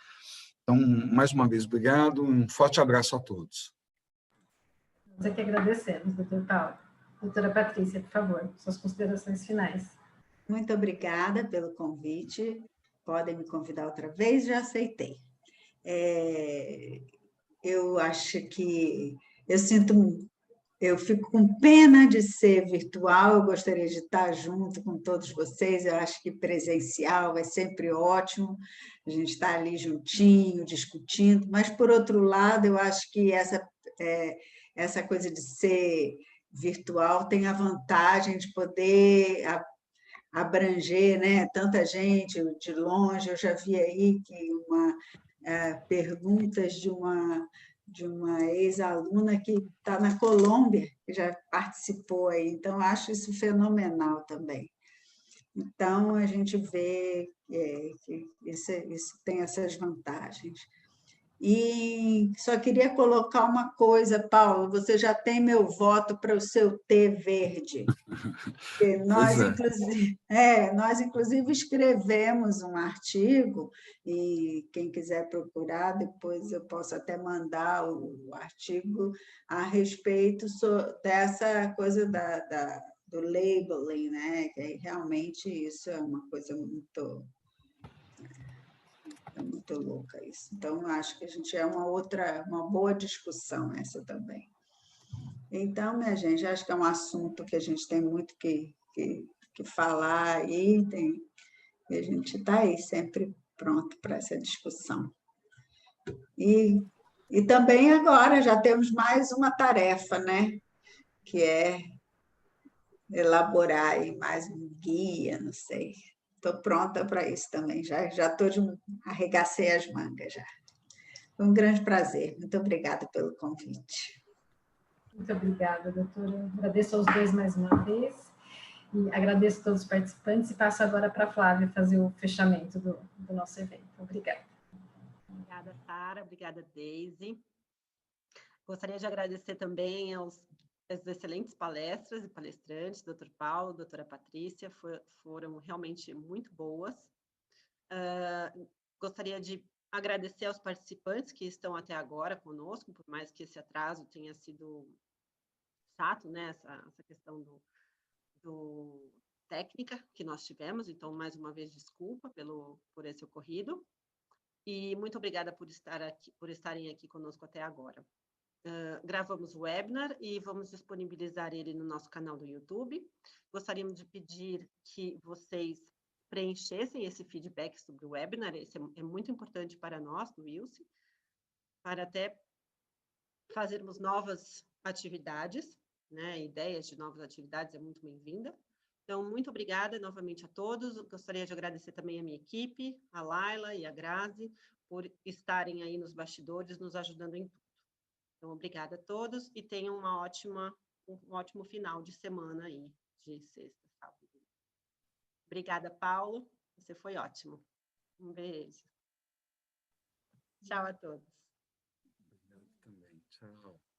Então, mais uma vez, obrigado, um forte abraço a todos. Nós aqui agradecemos, doutor Paulo. Doutora Patrícia, por favor, suas considerações finais. Muito obrigada pelo convite. Podem me convidar outra vez, já aceitei. Eu acho que eu fico com pena de ser virtual, eu gostaria de estar junto com todos vocês, eu acho que presencial é sempre ótimo, a gente está ali juntinho, discutindo, mas, por outro lado, eu acho que essa coisa de ser virtual tem a vantagem de poder abranger, né, tanta gente de longe. Eu já vi aí que perguntas de uma ex-aluna que está na Colômbia, que já participou aí, então acho isso fenomenal também. Então, a gente vê que isso tem essas vantagens. E só queria colocar uma coisa, Paulo, você já tem meu voto para o seu T verde. Nós, inclusive, escrevemos um artigo, e quem quiser procurar, depois eu posso até mandar o artigo a respeito dessa coisa do labeling, né? Que realmente isso é uma coisa muito louca isso. Então, acho que a gente uma boa discussão essa também. Então, minha gente, acho que é um assunto que a gente tem muito que falar e a gente está aí sempre pronto para essa discussão. E também agora já temos mais uma tarefa, né? Que é elaborar aí mais um guia, não sei. Estou pronta para isso também, já arregacei as mangas já. Foi um grande prazer, muito obrigada pelo convite. Muito obrigada, doutora. Agradeço aos dois mais uma vez, e agradeço a todos os participantes, e passo agora para a Flávia fazer o fechamento do nosso evento. Obrigada. Obrigada. Obrigada, Sara. Obrigada, Deise. Gostaria de agradecer também às excelentes palestras e palestrantes, Dr. Paulo, doutora Patrícia, foram realmente muito boas. Gostaria de agradecer aos participantes que estão até agora conosco, por mais que esse atraso tenha sido chato, né, essa questão do técnica que nós tivemos, então, mais uma vez, desculpa por esse ocorrido, e muito obrigada por estarem aqui conosco até agora. Gravamos o webinar e vamos disponibilizar ele no nosso canal do YouTube. Gostaríamos de pedir que vocês preenchessem esse feedback sobre o webinar, esse é muito importante para nós, do ILSE, para até fazermos novas atividades, né? Ideias de novas atividades é muito bem-vinda. Então, muito obrigada novamente a todos. Gostaria de agradecer também a minha equipe, a Laila e a Grazi, por estarem aí nos bastidores, nos ajudando em tudo. Então, obrigada a todos e tenham um ótimo final de semana aí, de sexta, sábado. Obrigada, Paulo. Você foi ótimo. Um beijo. Tchau a todos. Obrigado também. Tchau.